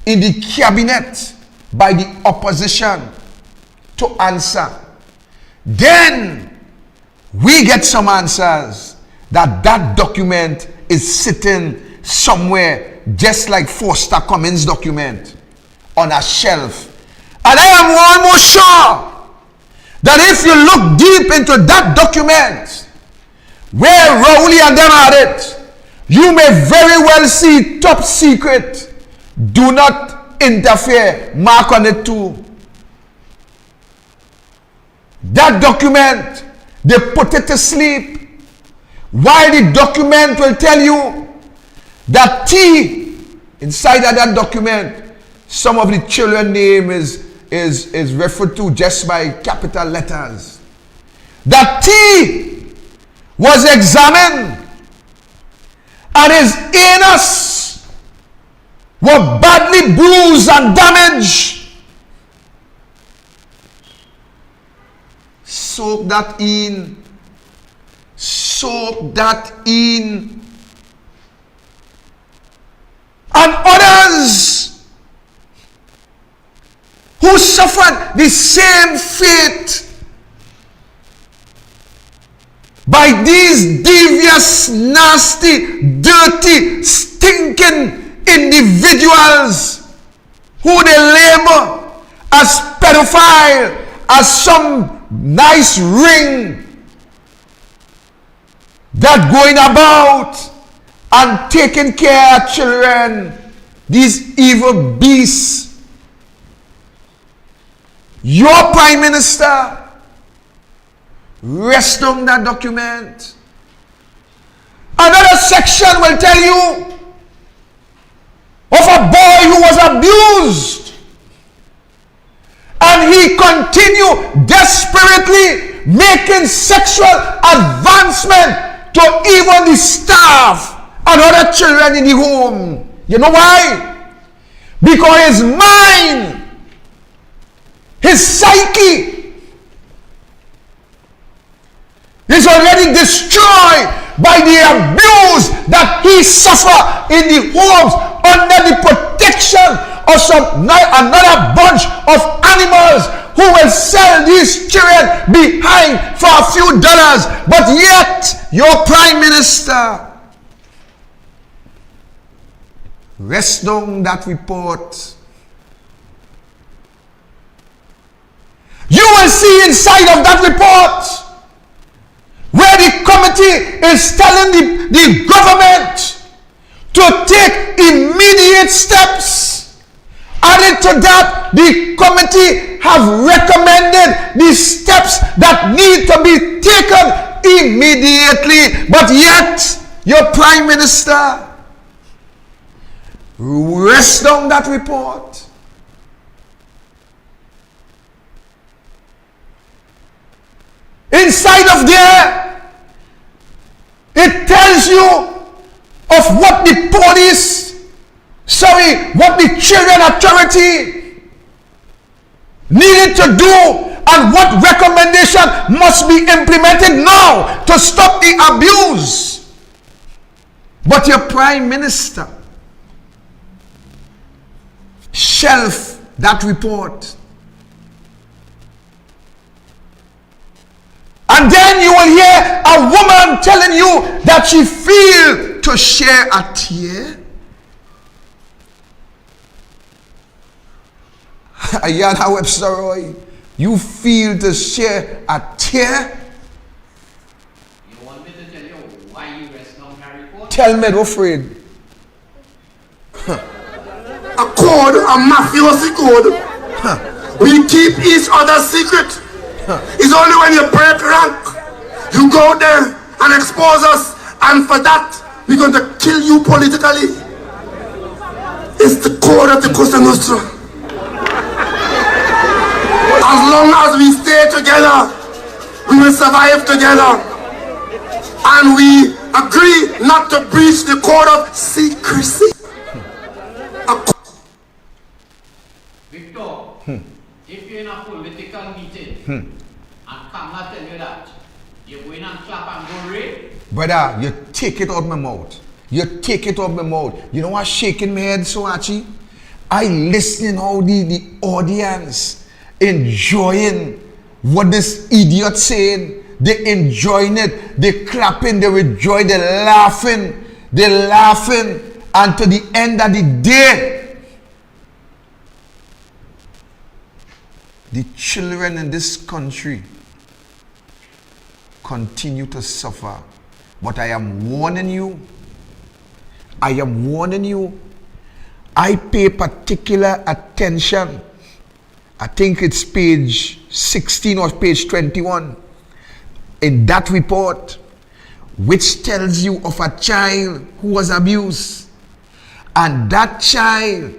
in the cabinet by the opposition to answer. Then we get some answers that document is sitting somewhere just like Foster Cummings' document on a shelf. And I am almost sure that if you look deep into that document where Rowley and them had it, you may very well see top secret. Do not interfere. Mark on it too. That document, they put it to sleep. While the document will tell you that T inside of that document, some of the children name is referred to just by capital letters. That T was examined and his anus were badly bruised and damaged. Soak that in. Soak that in. And others who suffered the same fate by these devious, nasty, dirty, stinking individuals who they label as pedophile, as some nice ring that going about and taking care of children, these evil beasts. Your Prime Minister rest on that document. Another section will tell you of a boy who was abused, and he continued desperately making sexual advancement to even the staff and other children in the home. You know why? Because his mind, his psyche is already destroyed by the abuse that he suffered in the homes under the protection of another bunch of animals who will sell these children behind for a few dollars. But yet, your Prime Minister rest on that report. You will see inside of that report where the committee is telling the government to take immediate steps. Added to that, the committee have recommended the steps that need to be taken immediately. But yet, your Prime Minister rests on that report. Inside of there, it tells you of what the police, what the Children Authority needed to do and what recommendation must be implemented now to stop the abuse. But your Prime Minister shelf that report. And then you will hear a woman telling you that she feels to share a tear. Ayana Webster Roy, you feel to share a tear? You want me to tell you why you rest on that report? Tell me, afraid. A code, a mafiosi code. We keep each other's secret. It's only when you break rank, you go there and expose us, and for that, we're going to kill you politically. It's the code of the Cosa Nostra. As long as we stay together, we will survive together. And we agree not to breach the code of secrecy. Victor, if you're in a political meeting and Kamala tell you that, you're going and clap and go read? Brother, you take it out my mouth. You take it out my mouth. You know what's shaking my head so actually? I listening how the audience enjoying what this idiot saying. They enjoying it. They clapping. They rejoice. They laughing. They laughing. And to the end of the day, the children in this country continue to suffer. But I am warning you, I pay particular attention. I think it's page 16 or page 21 in that report, which tells you of a child who was abused. And that child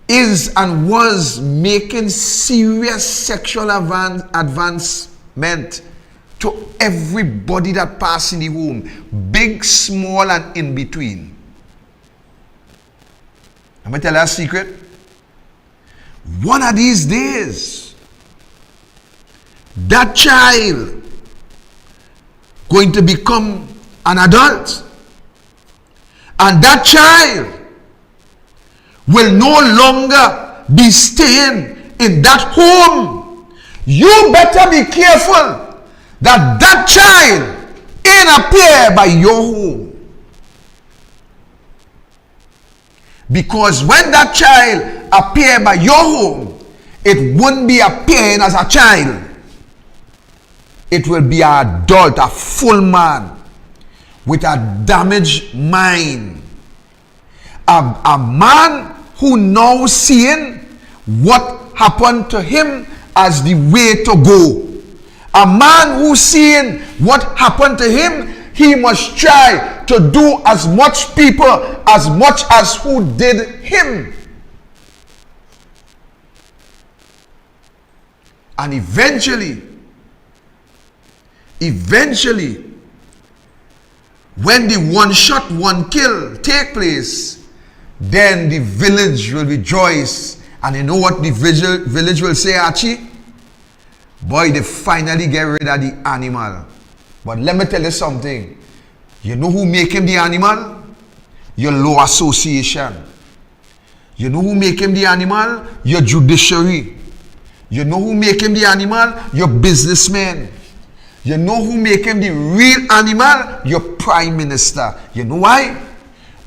is and was making serious sexual advancement to everybody that passed in the home, big, small, and in between. I'm going to tell you a secret. One of these days, that child going to become an adult, and that child will no longer be staying in that home. You better be careful that that child ain't appear by your home. Because when that child appear by your home, it wouldn't be appearing as a child. It will be an adult, a full man with a damaged mind. A man who now seeing what happened to him as the way to go. A man who seeing what happened to him, he must try to do as much people as much as who did him. And eventually, when the one shot, one kill take place, then the village will rejoice. And you know what the village will say, Archie? Boy, they finally get rid of the animal. But let me tell you something. You know who make him the animal? Your law association. You know who make him the animal? Your judiciary. You know who make him the animal? Your businessmen. You know who make him the real animal? Your prime minister. You know why?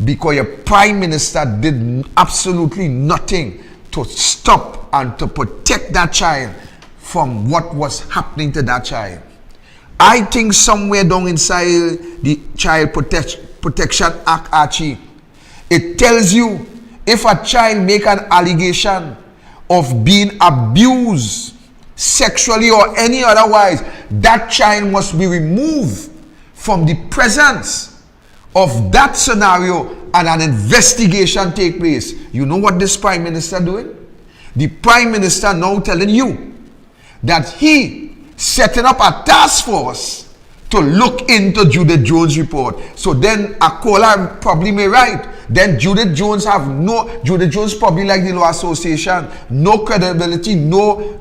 Because your prime minister did absolutely nothing to stop and to protect that child from what was happening to that child. I think somewhere down inside the Child Protection Act, Archie, it tells you if a child make an allegation of being abused sexually or any otherwise, that child must be removed from the presence of that scenario and an investigation take place. You know what this prime minister doing? The prime minister now telling you that he setting up a task force to look into Judith Jones' report. So then a caller probably may write, then Judith Jones probably like the Law Association, no credibility, no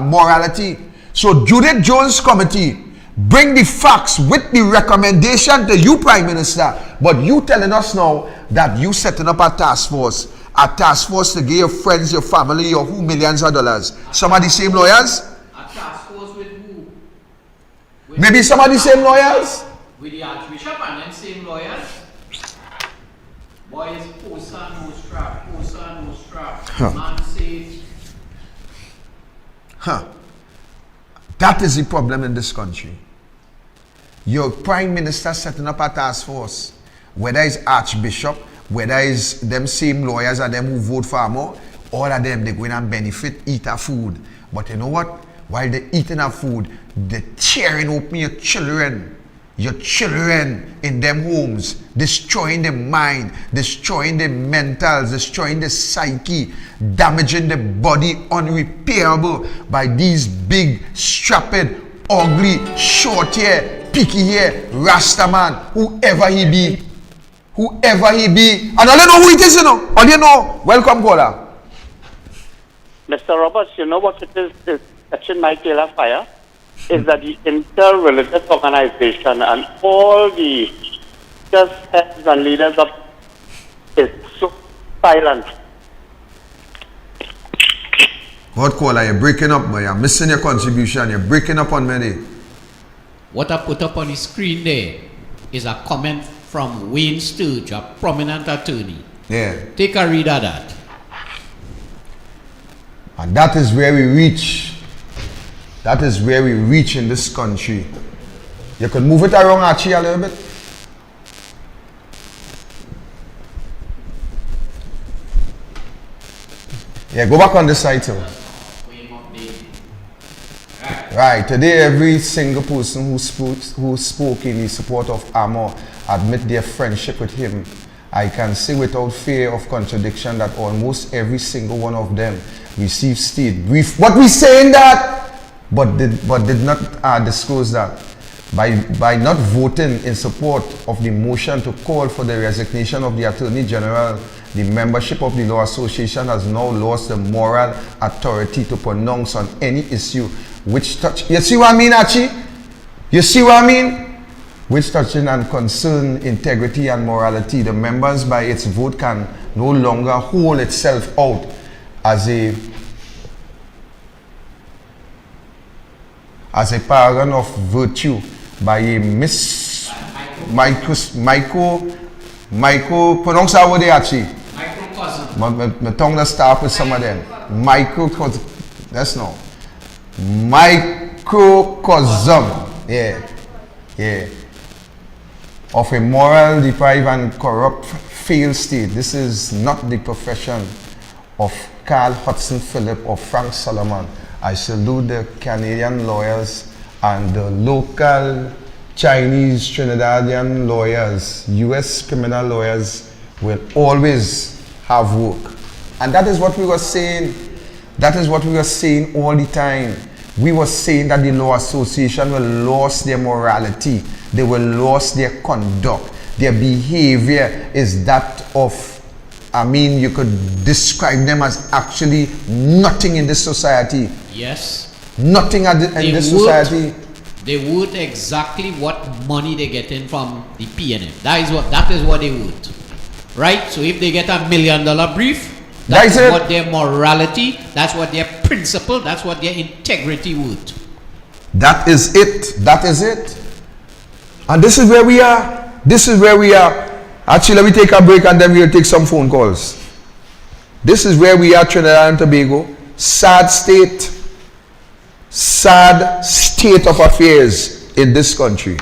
morality. So Judith Jones committee bring the facts with the recommendation to you, Prime Minister, but you telling us now that you setting up a task force to give your friends, your family, your who millions of dollars. Some of the same lawyers? A task force with who? Maybe some of the same lawyers? With the Archbishop and then same lawyers? Boys, posa, no strap, man says. That is the problem in this country. Your prime minister setting up a task force, whether it's Archbishop, whether it's them same lawyers and them who vote for more, all of them, they go in and benefit, eat our food. But you know what? While they're eating our food, they're tearing open your children in them homes, destroying their mind, destroying their mentals, destroying their psyche, damaging the body unrepairable by these big, strapped, ugly, short hair, picky hair, Rasta man, whoever he be. And all you know who it is, you know. All you know, welcome, caller. Mr. Roberts, you know what it is catching my tail of fire? Is that the inter-religious organization and all the just heads and leaders of is so silent. What caller, you're breaking up, boy. You're missing your contribution. You're breaking up on me. What I put up on the screen there is a comment from Wayne Sturge, a prominent attorney. Yeah. Take a read of that. And that is where we reach. That is where we reach in this country. You could move it around, Archie, a little bit. Yeah, go back on the side too. Right, today every single person who spoke in the support of Amor admit their friendship with him. I can say without fear of contradiction that almost every single one of them received state brief. But we saying that, but did not disclose that. By not voting in support of the motion to call for the resignation of the Attorney General, the membership of the Law Association has now lost the moral authority to pronounce on any issue which touch. You see what I mean, Archie? You see what I mean? Which touching and concern integrity and morality. The members by its vote can no longer hold itself out as a paragon of virtue by a micro pronounce that word Archie. My tongue let's start with some of them. That's no. Microcosm. Yeah. Of a moral, deprived and corrupt failed state. This is not the profession of Carl Hudson Phillip or Frank Solomon. I salute the Canadian lawyers and the local Chinese Trinidadian lawyers. US criminal lawyers will always have work. And that is what we were saying. That is what we were saying all the time. We were saying that the Law Association will lose their morality. They will lose their conduct. Their behavior is that of, you could describe them as actually nothing in this society. Yes. Nothing in this society. They would exactly what money they get in from the PNM. That is what they would. Right? So if they get $1 million brief, that's what their morality, that's what their principle, that's what their integrity would. That is it. That is it. And this is where we are. This is where we are. Actually, let me take a break and then we'll take some phone calls. This is where we are, Trinidad and Tobago. Sad state of affairs in this country.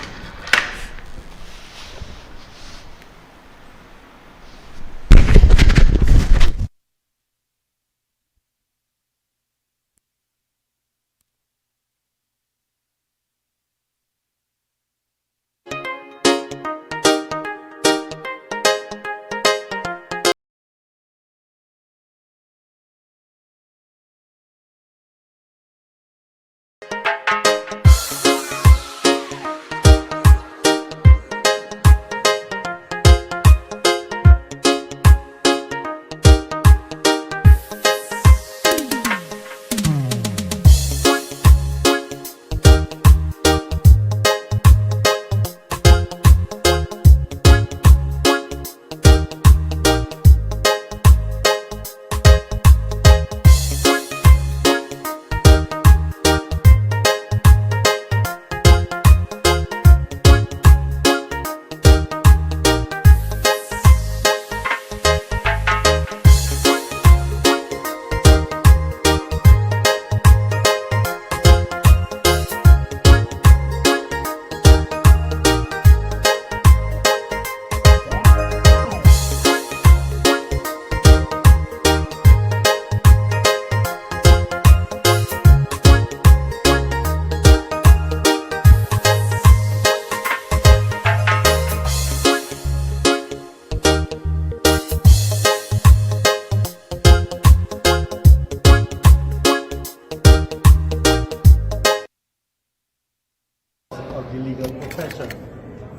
The legal profession.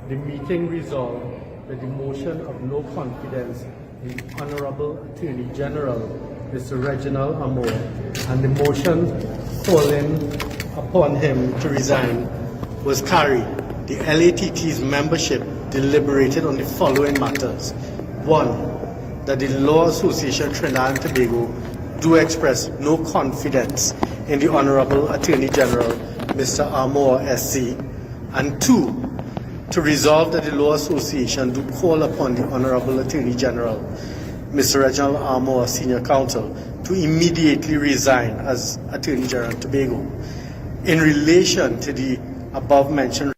The meeting resolved that the motion of no confidence in the Honorable Attorney General, Mr. Reginald Amor, and the motion calling upon him to resign was carried. The LATT's membership deliberated on the following matters. 1. That the Law Association Trinidad and Tobago do express no confidence in the Honorable Attorney General, Mr. Amor SC. And 2, to resolve that the Law Association do call upon the Honorable Attorney General, Mr. Reginald Amor, Senior Counsel, to to immediately resign as Attorney General of Tobago in relation to the above mentioned.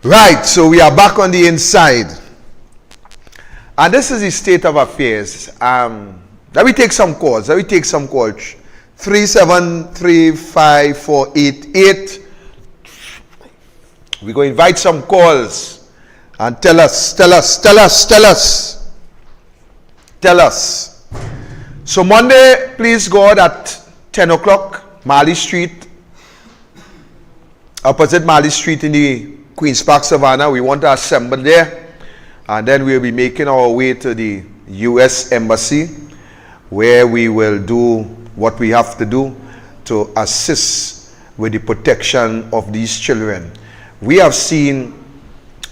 Right, so we are back on the inside. And this is the state of affairs. Let me take some calls. 3735488. We're going to invite some calls and tell us. So Monday, please God, at 10 o'clock, Marley Street, opposite Marley Street in the Queen's Park, Savannah. We want to assemble there. And then we'll be making our way to the U.S. Embassy, where we will do what we have to do to assist with the protection of these children. We have seen,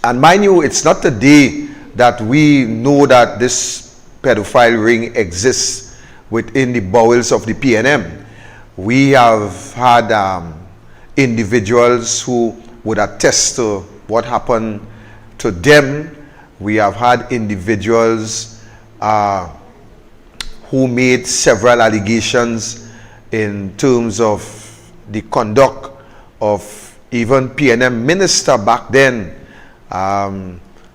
and mind you, it's not today that we know that this pedophile ring exists within the bowels of the PNM. We have had individuals who would attest to what happened to them. We have had individuals who made several allegations in terms of the conduct of even PNM minister back then.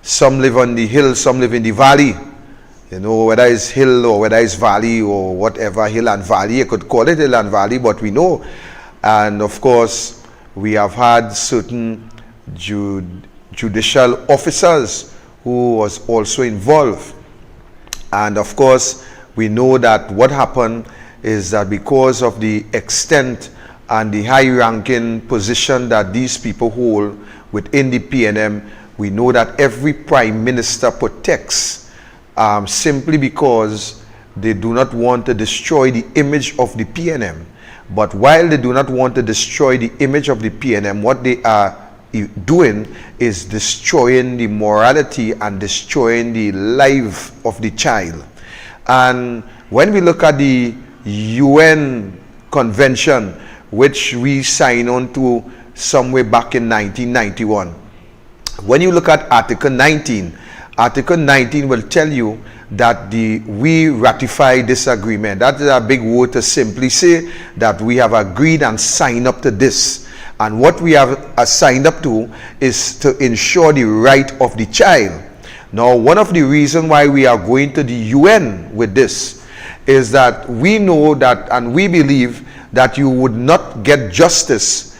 Some live on the hill, some live in the valley. You know, whether it's hill or whether it's valley or whatever, hill and valley, you could call it hill and valley, but we know. And of course, we have had certain judicial officers who was also involved. And of course, we know that what happened is that because of the extent and the high-ranking position that these people hold within the PNM, we know that every prime minister protects simply because they do not want to destroy the image of the PNM. But while they do not want to destroy the image of the PNM, what they are doing is destroying the morality and destroying the life of the child. And when we look at the UN Convention, which we signed on to somewhere back in 1991, when you look at Article 19 will tell you that we ratify this agreement. That is a big word to simply say that we have agreed and signed up to this. And what we have signed up to is to ensure the right of the child. Now, one of the reasons why we are going to the UN with this is that we know that and we believe that you would not get justice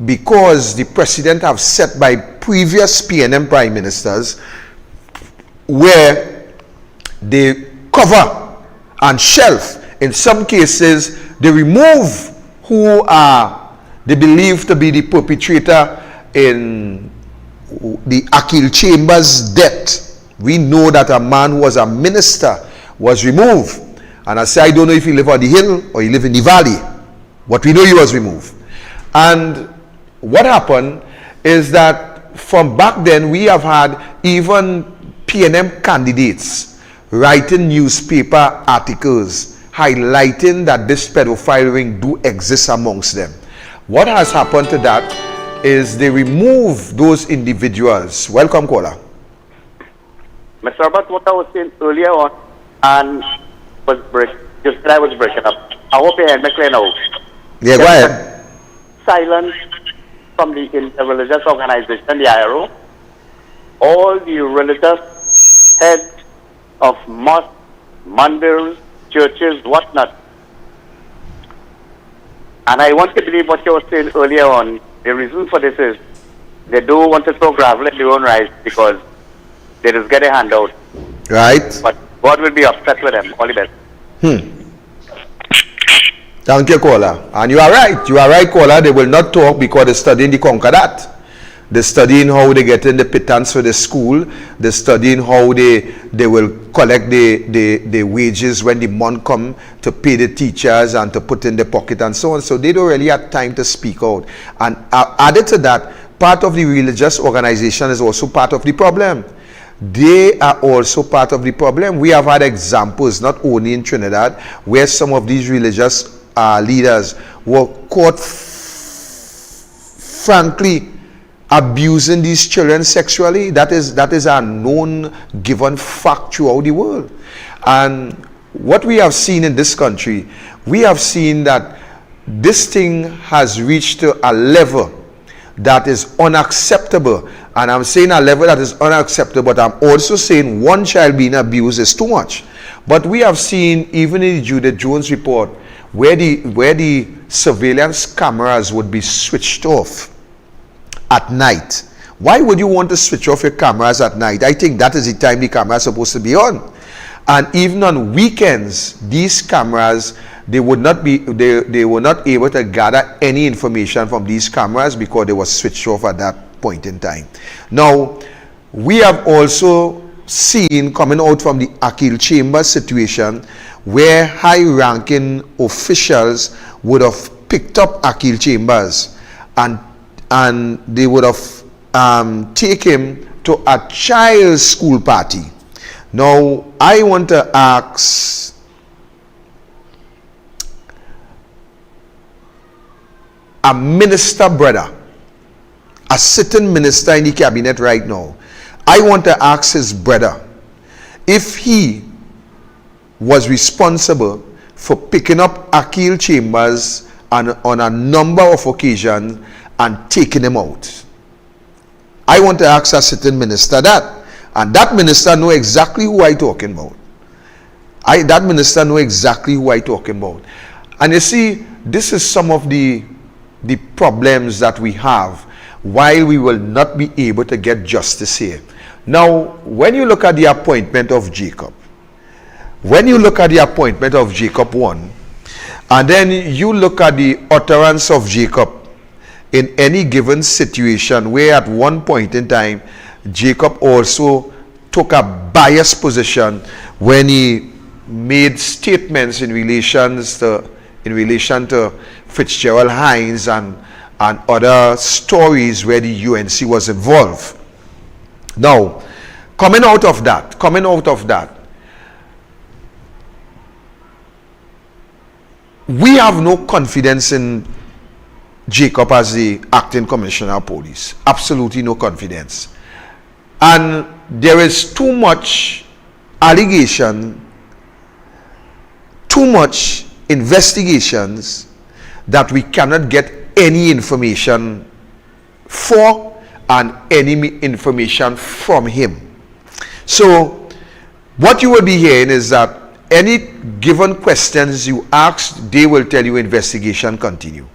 because the precedent have set by previous PNM prime ministers where they cover and shelf. In some cases, they remove who they believe to be the perpetrator in the Akil Chambers' death. We know that a man who was a minister was removed. And I say, I don't know if he live on the hill or he live in the valley, but we know he was removed. And what happened is that from back then, we have had even PNM candidates writing newspaper articles highlighting that this pedophile ring do exist amongst them. What has happened to that is they remove those individuals. Welcome, caller. Mr. Robert, what I was saying earlier on, and I was breaking up. I hope you heard me clear now. Yeah, go ahead. Silence from the religious organization, the IRO, all the religious heads of mosques, mandirs, churches, whatnot. And I want to believe what you were saying earlier on. The reason for this is they don't want to throw gravel at their own rights because they just get a handout. Right. But God will be upset with them. All the best. Thank you, caller. And you are right. You are right, caller. They will not talk because they're studying the Concordat. They're studying how they get in the pittance for the school. They're studying how they will collect the wages when the month come to pay the teachers and to put in the pocket and so on. So they don't really have time to speak out. And added to that, part of the religious organization is also part of the problem. They are also part of the problem. We have had examples, not only in Trinidad, where some of these religious leaders were caught frankly abusing these children sexually. That is a known given fact throughout the world. And what we have seen in this country, we have seen that this thing has reached a level that is unacceptable. And I'm saying a level that is unacceptable, but I'm also saying one child being abused is too much. But we have seen, even in the Judith Jones report, where the surveillance cameras would be switched off at night. Why would you want to switch off your cameras at night? I think that is the time the camera is supposed to be on. And even on weekends, these cameras, they were not able to gather any information from these cameras because they were switched off at that point in time. Now, we have also seen, coming out from the Akil Chambers situation, where high-ranking officials would have picked up Akil Chambers and they would have taken him to a child's school party. Now, I want to ask a minister brother, a sitting minister in the cabinet right now, I want to ask his brother if he was responsible for picking up Akil Chambers on a number of occasions and taking him out. I want to ask a sitting minister that. And that minister know exactly who I talking about. That minister know exactly who I talking about. And you see, this is some of the problems that we have while we will not be able to get justice here. Now, when you look at the appointment of Jacob, when you look at the appointment of Jacob 1, and then you look at the utterance of Jacob in any given situation where at one point in time, Jacob also took a biased position when he made statements in relation to Fitzgerald Hines and other stories where the UNC was involved. Now, coming out of that, we have no confidence in Jacob as the acting commissioner of police. Absolutely no confidence. And there is too much allegation, too much investigations that we cannot get any information for and any information from him. So what you will be hearing is that any given questions you ask, they will tell you investigation continue.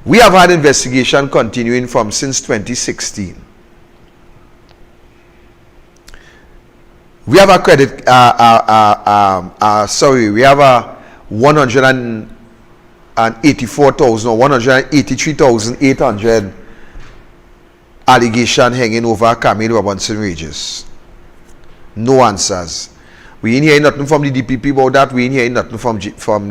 We have had investigation continuing since 2016. We have a we have a 184,000 or 183,800 allegation hanging over Camille Robinson Regis. No answers. We ain't hearing nothing from the DPP about that. We ain't hearing nothing from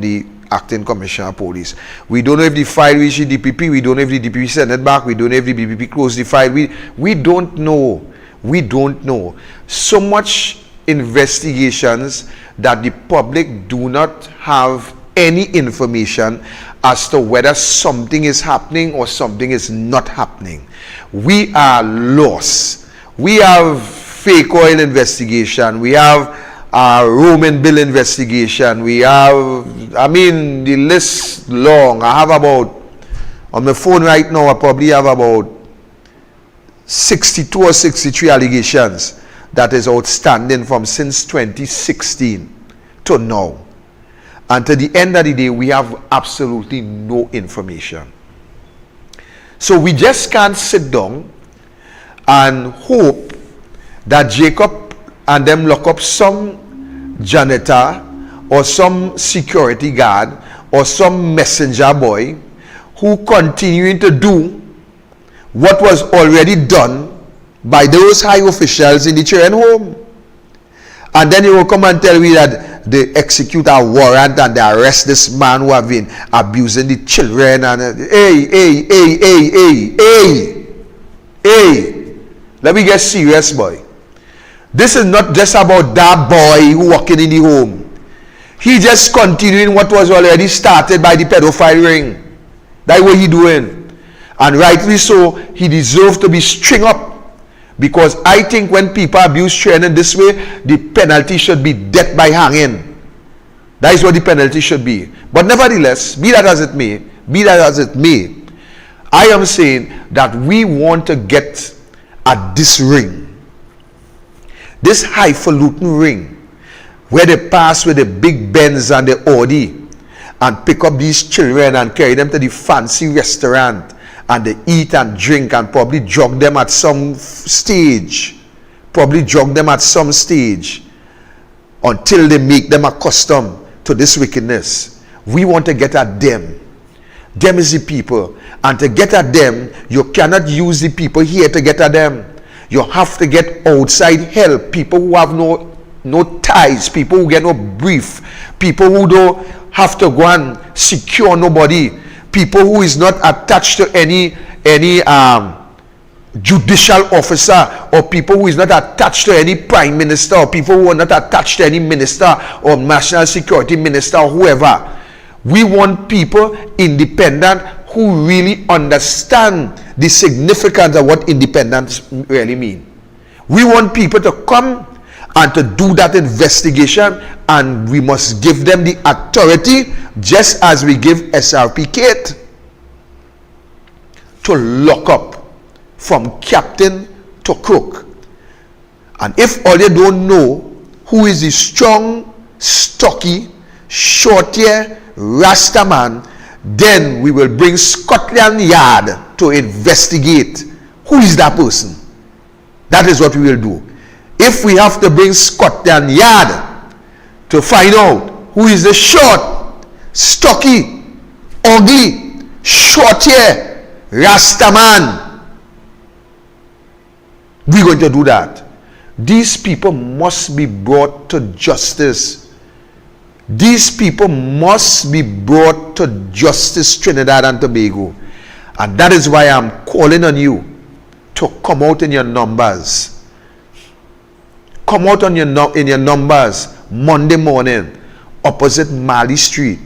the acting commissioner of police. We don't know if the file reached the DPP. We don't know if the DPP sent it back. We don't know if the DPP closed the file. We don't know. We don't know. So much investigations that the public do not have any information as to whether something is happening or something is not happening. We are lost. We have fake oil investigation. We have Roman bill investigation. We have, the list long. I have about, on my phone right now, I probably have about 62 or 63 allegations that is outstanding from since 2016 to now. And to the end of the day, we have absolutely no information. So we just can't sit down and hope that Jacob and them lock up some janitor or some security guard or some messenger boy who continuing to do what was already done by those high officials in the children home. And then he will come and tell me that they execute a warrant and they arrest this man who have been abusing the children. And hey, let me get serious, boy. This is not just about that boy who walking in the home. He just continuing what was already started by the pedophile ring. That's what he doing. And rightly so, he deserves to be string up. Because I think when people abuse training this way, the penalty should be death by hanging. That is what the penalty should be. But nevertheless, be that as it may, I am saying that we want to get at this ring. This highfalutin ring, where they pass with the big Benz and the Audi and pick up these children and carry them to the fancy restaurant and they eat and drink and probably drug them at some stage. Until they make them accustomed to this wickedness. We want to get at them. Them is the people. And to get at them, you cannot use the people here to get at them. You have to get outside help. People who have no ties. People who get no brief. People who don't have to go and secure nobody. People who is not attached to any judicial officer, or people who is not attached to any prime minister, or people who are not attached to any minister or national security minister or whoever. We want people independent who really understand the significance of what independence really means. We want people to come and to do that investigation, and we must give them the authority, just as we give SRP Kate, to lock up from captain to crook. And if all they don't know who is the strong, stocky, short-hair Rasta man, then we will bring Scotland Yard to investigate who is that person. That is what we will do. If we have to bring Scotland Yard to find out who is the short, stocky, ugly, short-hair Rasta man, we're going to do that. These people must be brought to justice. These people must be brought to justice, Trinidad and Tobago. And that is why I'm calling on you to come out in your numbers. Come out in your numbers Monday morning opposite Mali Street.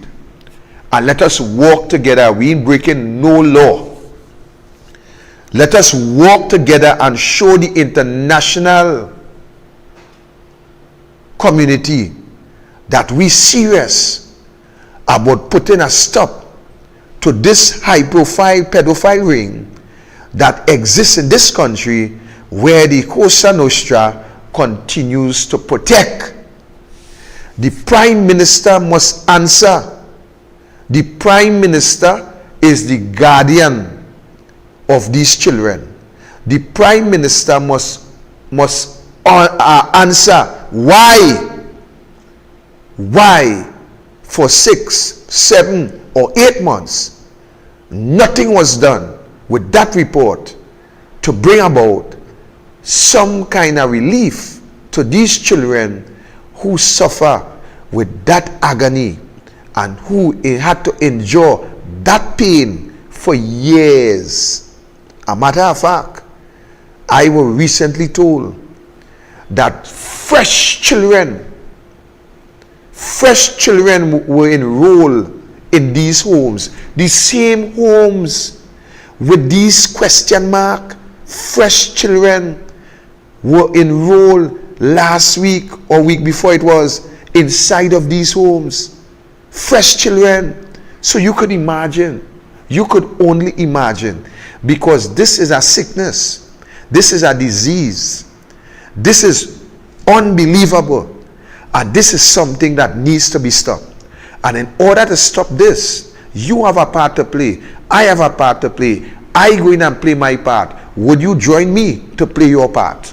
And let us walk together. We ain't breaking no law. Let us walk together and show the international community that we serious about putting a stop to this high-profile pedophile ring that exists in this country, where the Cosa Nostra continues to protect. The Prime Minister must answer. The Prime Minister is the guardian of these children. The Prime Minister must answer why for 6, 7 or 8 months nothing was done with that report to bring about some kind of relief to these children who suffer with that agony and who had to endure that pain for years. A matter of fact, I was recently told that fresh children were enrolled in these homes. The same homes with these question mark. Fresh children were enrolled last week or week before it was inside of these homes. Fresh children. So you could imagine. You could only imagine. Because this is a sickness. This is a disease. This is unbelievable. And this is something that needs to be stopped. And in order to stop this, you have a part to play. I have a part to play. I go in and play my part. Would you join me to play your part?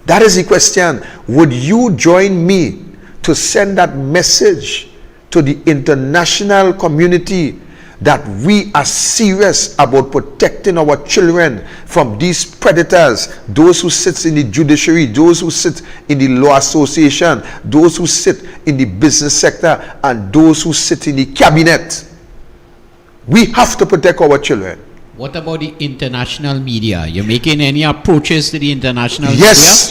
That is the question. Would you join me to send that message to the international community that we are serious about protecting our children from these predators, those who sit in the judiciary, those who sit in the law association, those who sit in the business sector, and those who sit in the cabinet? We have to protect our children. What about the international media? You're making any approaches to the international media?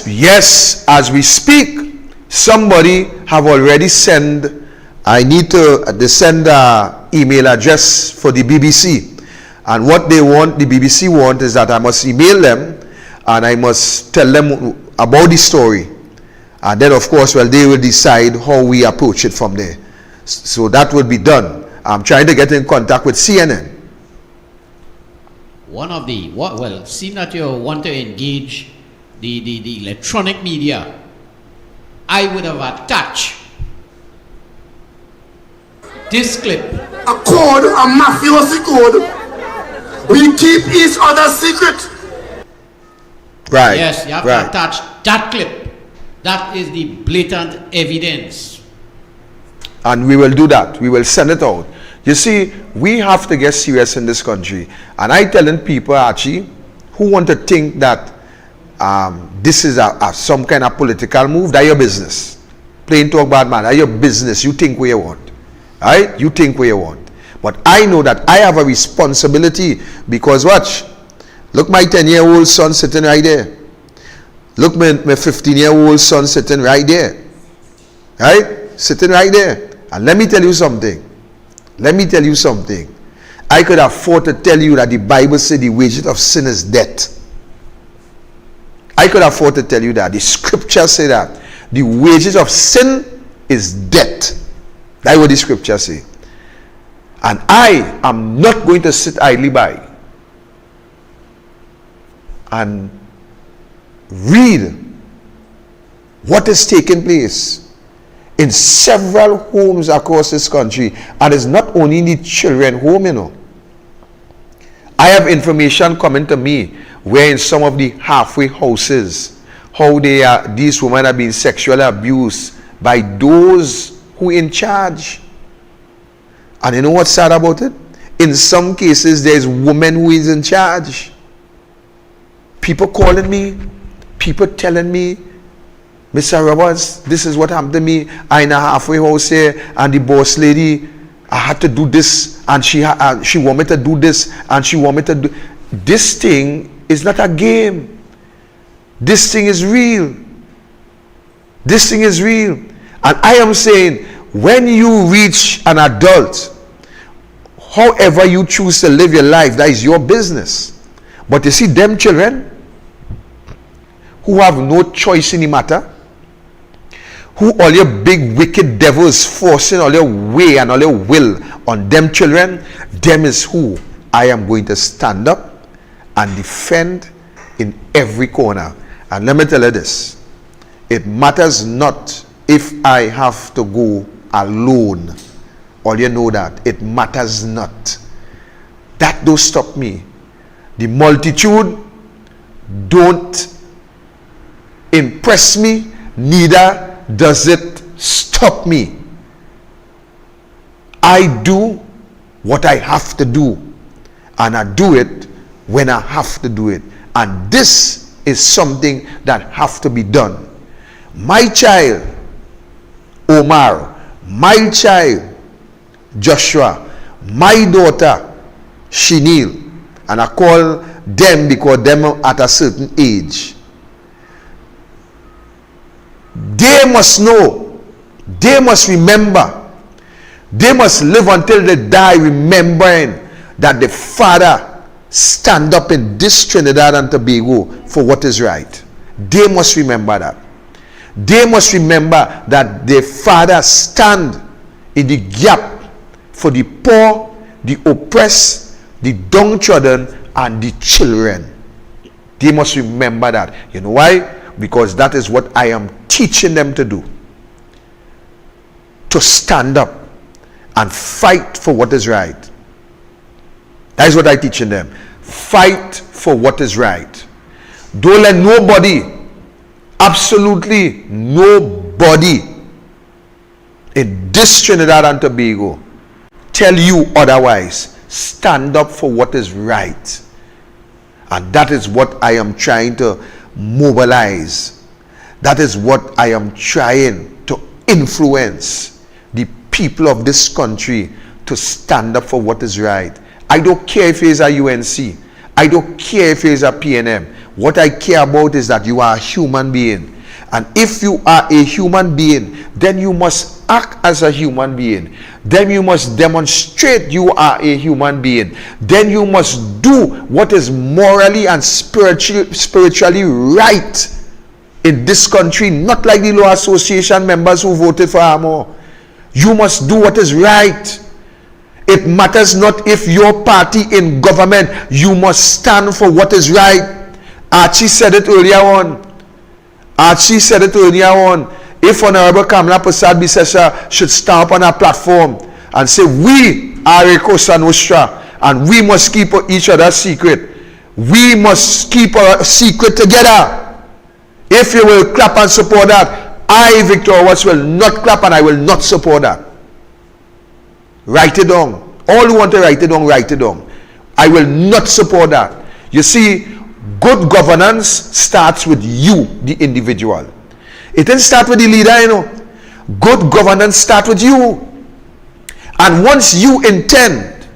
Yes. As we speak, somebody have already sent. I need to send an email address for the BBC, And what they want, the BBC want, is that I must email them and I must tell them about the story. And then, of course, well, they will decide how we approach it from there. So that will be done. I'm trying to get in contact with CNN. Seeing that you want to engage the electronic media, I would have attached this clip. A code, a mafiosi code. We keep each other's secret. Right. Yes, you have to attach that clip. That is the blatant evidence. And we will do that. We will send it out. You see, we have to get serious in this country. And I telling people, actually, who want to think that this is some kind of political move, that's your business. Plain talk, bad man, that's your business. You think what you want. Right? You think what you want. But I know that I have a responsibility, because watch, look, my 10-year-old son sitting right there. Look, my 15-year-old son sitting right there. Right? Sitting right there. And let me tell you something. Let me tell you something. I could afford to tell you that the Bible says the wages of sin is death. I could afford to tell you that. The scriptures say that. The wages of sin is death. That's what the scriptures say. And I am not going to sit idly by and read what is taking place in several homes across this country. And it's not only in the children home, you know. I have information coming to me where in some of the halfway houses, how these women are being sexually abused by those who in charge. And you know what's sad about it? In some cases, there's women who is in charge. People calling me, people telling me, Mr. Roberts, this is what happened to me. I in a halfway house here, and the boss lady, I had to do this, and she want me to do this, and she want me to do. This thing is not a game. This thing is real. This thing is real. And I am saying, when you reach an adult, however you choose to live your life, that is your business. But you see them children who have no choice in the matter, who all your big wicked devils forcing all your way and all your will on them children, them is who I am going to stand up and defend in every corner. And let me tell you this, it matters not if I have to go alone. All you know that it matters not. That don't stop me. The multitude don't impress me, neither does it stop me. I do what I have to do, and I do it when I have to do it. And this is something that have to be done. My child Omar, my child Joshua, my daughter Shinil, and I call them because them at a certain age, they must know, they must remember, they must live until they die remembering that the father stand up in this Trinidad and Tobago for what is right. They must remember that. They must remember that their father stand in the gap for the poor, the oppressed, the downtrodden, and the children. They must remember that. You know why? Because that is what I am teaching them to do. To stand up and fight for what is right. That is what I'm teaching them. Fight for what is right. Don't let nobody, absolutely nobody in this Trinidad and Tobago tell you otherwise. Stand up for what is right. And that is what I am trying to mobilize. That is what I am trying to influence the people of this country to stand up for what is right. I don't care if it is a UNC. I don't care if it is a PNM. What I care about is that you are a human being. And if you are a human being, then you must act as a human being. Then you must demonstrate you are a human being. Then you must do what is morally and spiritually right in this country, not like the Law Association members who voted for Amor. You must do what is right. It matters not if your party in government, you must stand for what is right. Archie said it earlier on. If Honorable Kamala Prasad Bisesha should stand up on a platform and say, we are a Cosa Nostra and we must keep each other's secret. We must keep our secret together. If you will clap and support that, I, Victor Watts, will not clap and I will not support that. Write it down. All who want to write it down, write it down. I will not support that. You see, good governance starts with you, the individual. It didn't start with the leader, you know. Good governance starts with you. And once you intend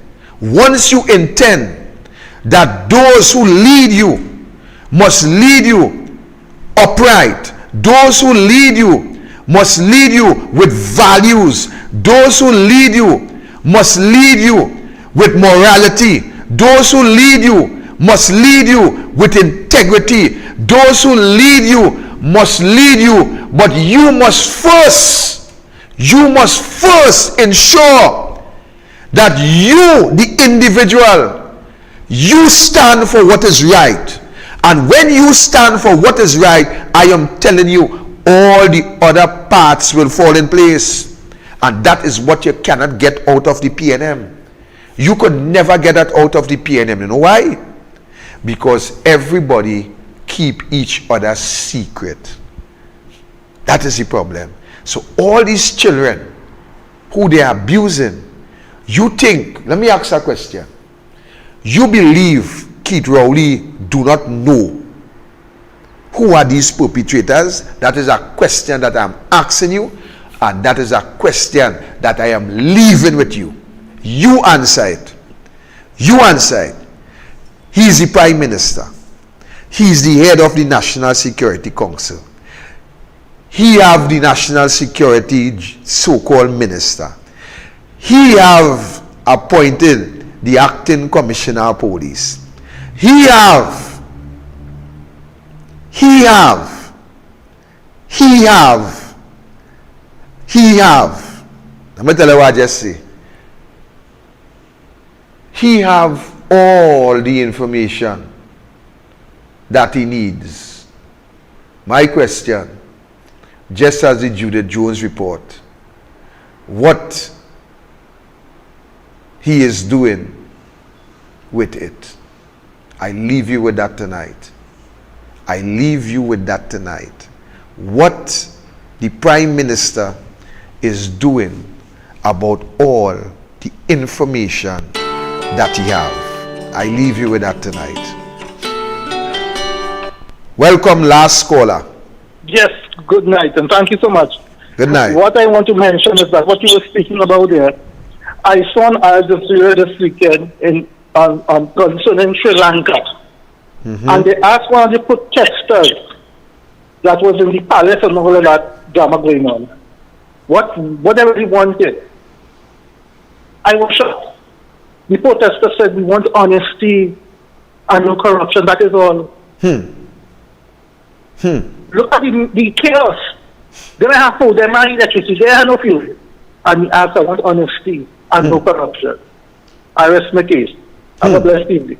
that those who lead you must lead you upright, those who lead you must lead you with values, those who lead you must lead you with morality, those who lead you must lead you with integrity, those who lead you must lead you, but you must first ensure that you, the individual, you stand for what is right. And when you stand for what is right, I am telling you, all the other parts will fall in place. And that is what you cannot get out of the PNM. You could never get that out of the PNM. You know why? Because everybody keep each other's secret. That is the problem. So all these children who they are abusing, you think, let me ask a question. You believe Keith Rowley do not know who are these perpetrators? That is a question that I'm asking you, and that is a question that I am leaving with you. You answer it. You answer it. He is the Prime Minister. He is the head of the National Security Council. He have the National Security so-called minister. He have appointed the acting commissioner of police. He have. Let me tell you what I just say. He have all the information that he needs. My question, just as the Judith Jones report, what he is doing with it. I leave you with that tonight. I leave you with that tonight. What the Prime Minister is doing about all the information that he have. I leave you with that tonight. Welcome, last caller. Yes, good night, and thank you so much. Good night. What I want to mention is that what you were speaking about there, I saw an Al Jazeera this weekend concerning Sri Lanka. And they asked one of the protesters that was in the palace and all of that drama going on, whatever he wanted. I was shocked. The protester said, we want honesty and no corruption, that is all. Look at the chaos. They don't have food, they don't have electricity, they have no fuel. And he asked, I want honesty and no corruption. I rest my case. Have a blessed evening.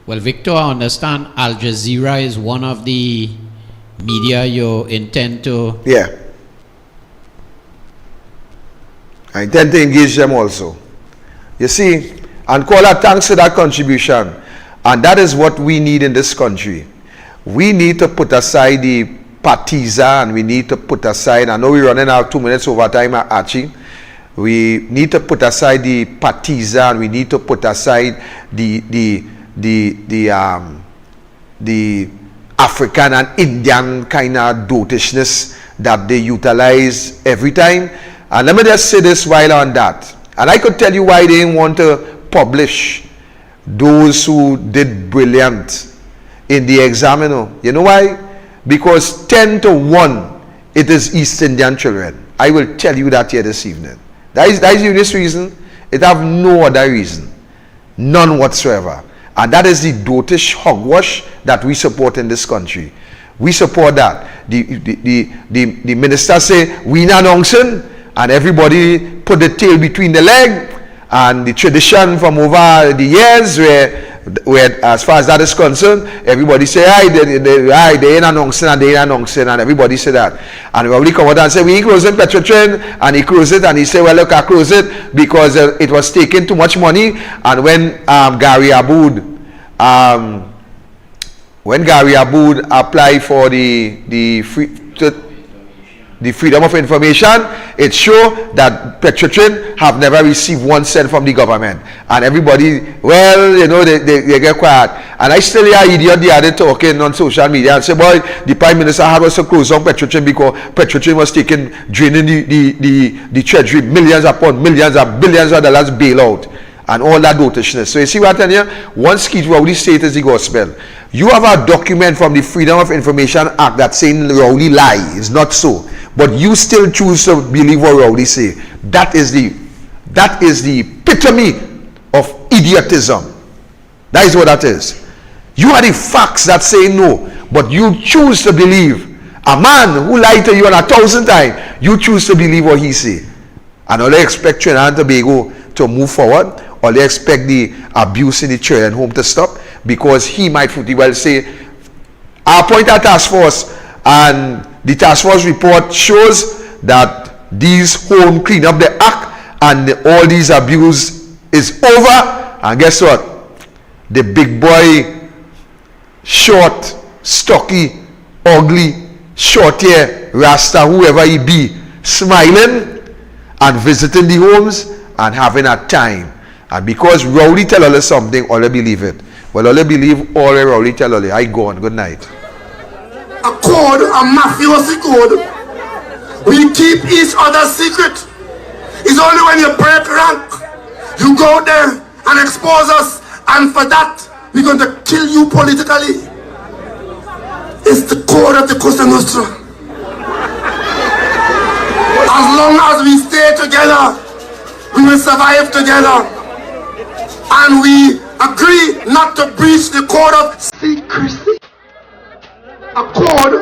Well, Victor, I understand Al Jazeera is one of the media you intend to... Yeah. I intend to engage them also. You see, and Caller, thanks for that contribution. And that is what we need in this country. We need to put aside the partisan. We need to put aside, I know we're running out 2 minutes over time, Archie. We need to put aside the partisan. We need to put aside the African and Indian kind of dotishness that they utilize every time. And let me just say this while on that. And I could tell you why they didn't want to publish those who did brilliant in the exam. You know why? Because 10 to 1 it is East Indian children. I will tell you that here this evening. That is the unique reason. It have no other reason. None whatsoever. And that is the dotish hogwash that we support in this country. We support that. The minister say, we not announcing, and everybody put the tail between the leg, and the tradition from over the years where as far as that is concerned, everybody say, they ain't announcing and they ain't announcing, and everybody say that. And we come out and say, we ain't closing Petro Train, and he closed it, and he say, well, look, I close it because it was taking too much money. And when Gary Aboud applied for the freedom of information, it showed that Petro Train have never received 1 cent from the government. And everybody, well, you know, they get quiet. And I still hear idiot the other talking on social media and say, boy, the Prime Minister had us to close down Petro Train because Petro Train was draining the treasury, millions upon millions and billions of dollars bailout. And all that dotishness. So you see what I'm telling you? One skit Rowley state is the gospel. You have a document from the Freedom of Information Act that saying Rowley lie. It's not so. But you still choose to believe what Rowley say. That is the epitome of idiotism. That is what that is. You are the facts that say no, but you choose to believe. A man who lied to you 1,000 times, you choose to believe what he say. And all they expect Trinidad and Tobago to move forward, or they expect the abuse in the children home to stop, because he might pretty well say, I appoint a task force, and the task force report shows that these home clean up the act and all these abuse is over. And guess what? The big boy, short, stocky, ugly, short hair, rasta, whoever he be, smiling and visiting the homes and having a time. And because Rowley tell us something, all believe it. Well, all believe all Rowley tell us. I go on. Good night. A code, a mafiosi code. We keep each other's secret. It's only when you break rank, you go there and expose us, and for that, we're going to kill you politically. It's the code of the Cosa Nostra. As long as we stay together, we will survive together. And we agree not to breach the code of secrecy. A code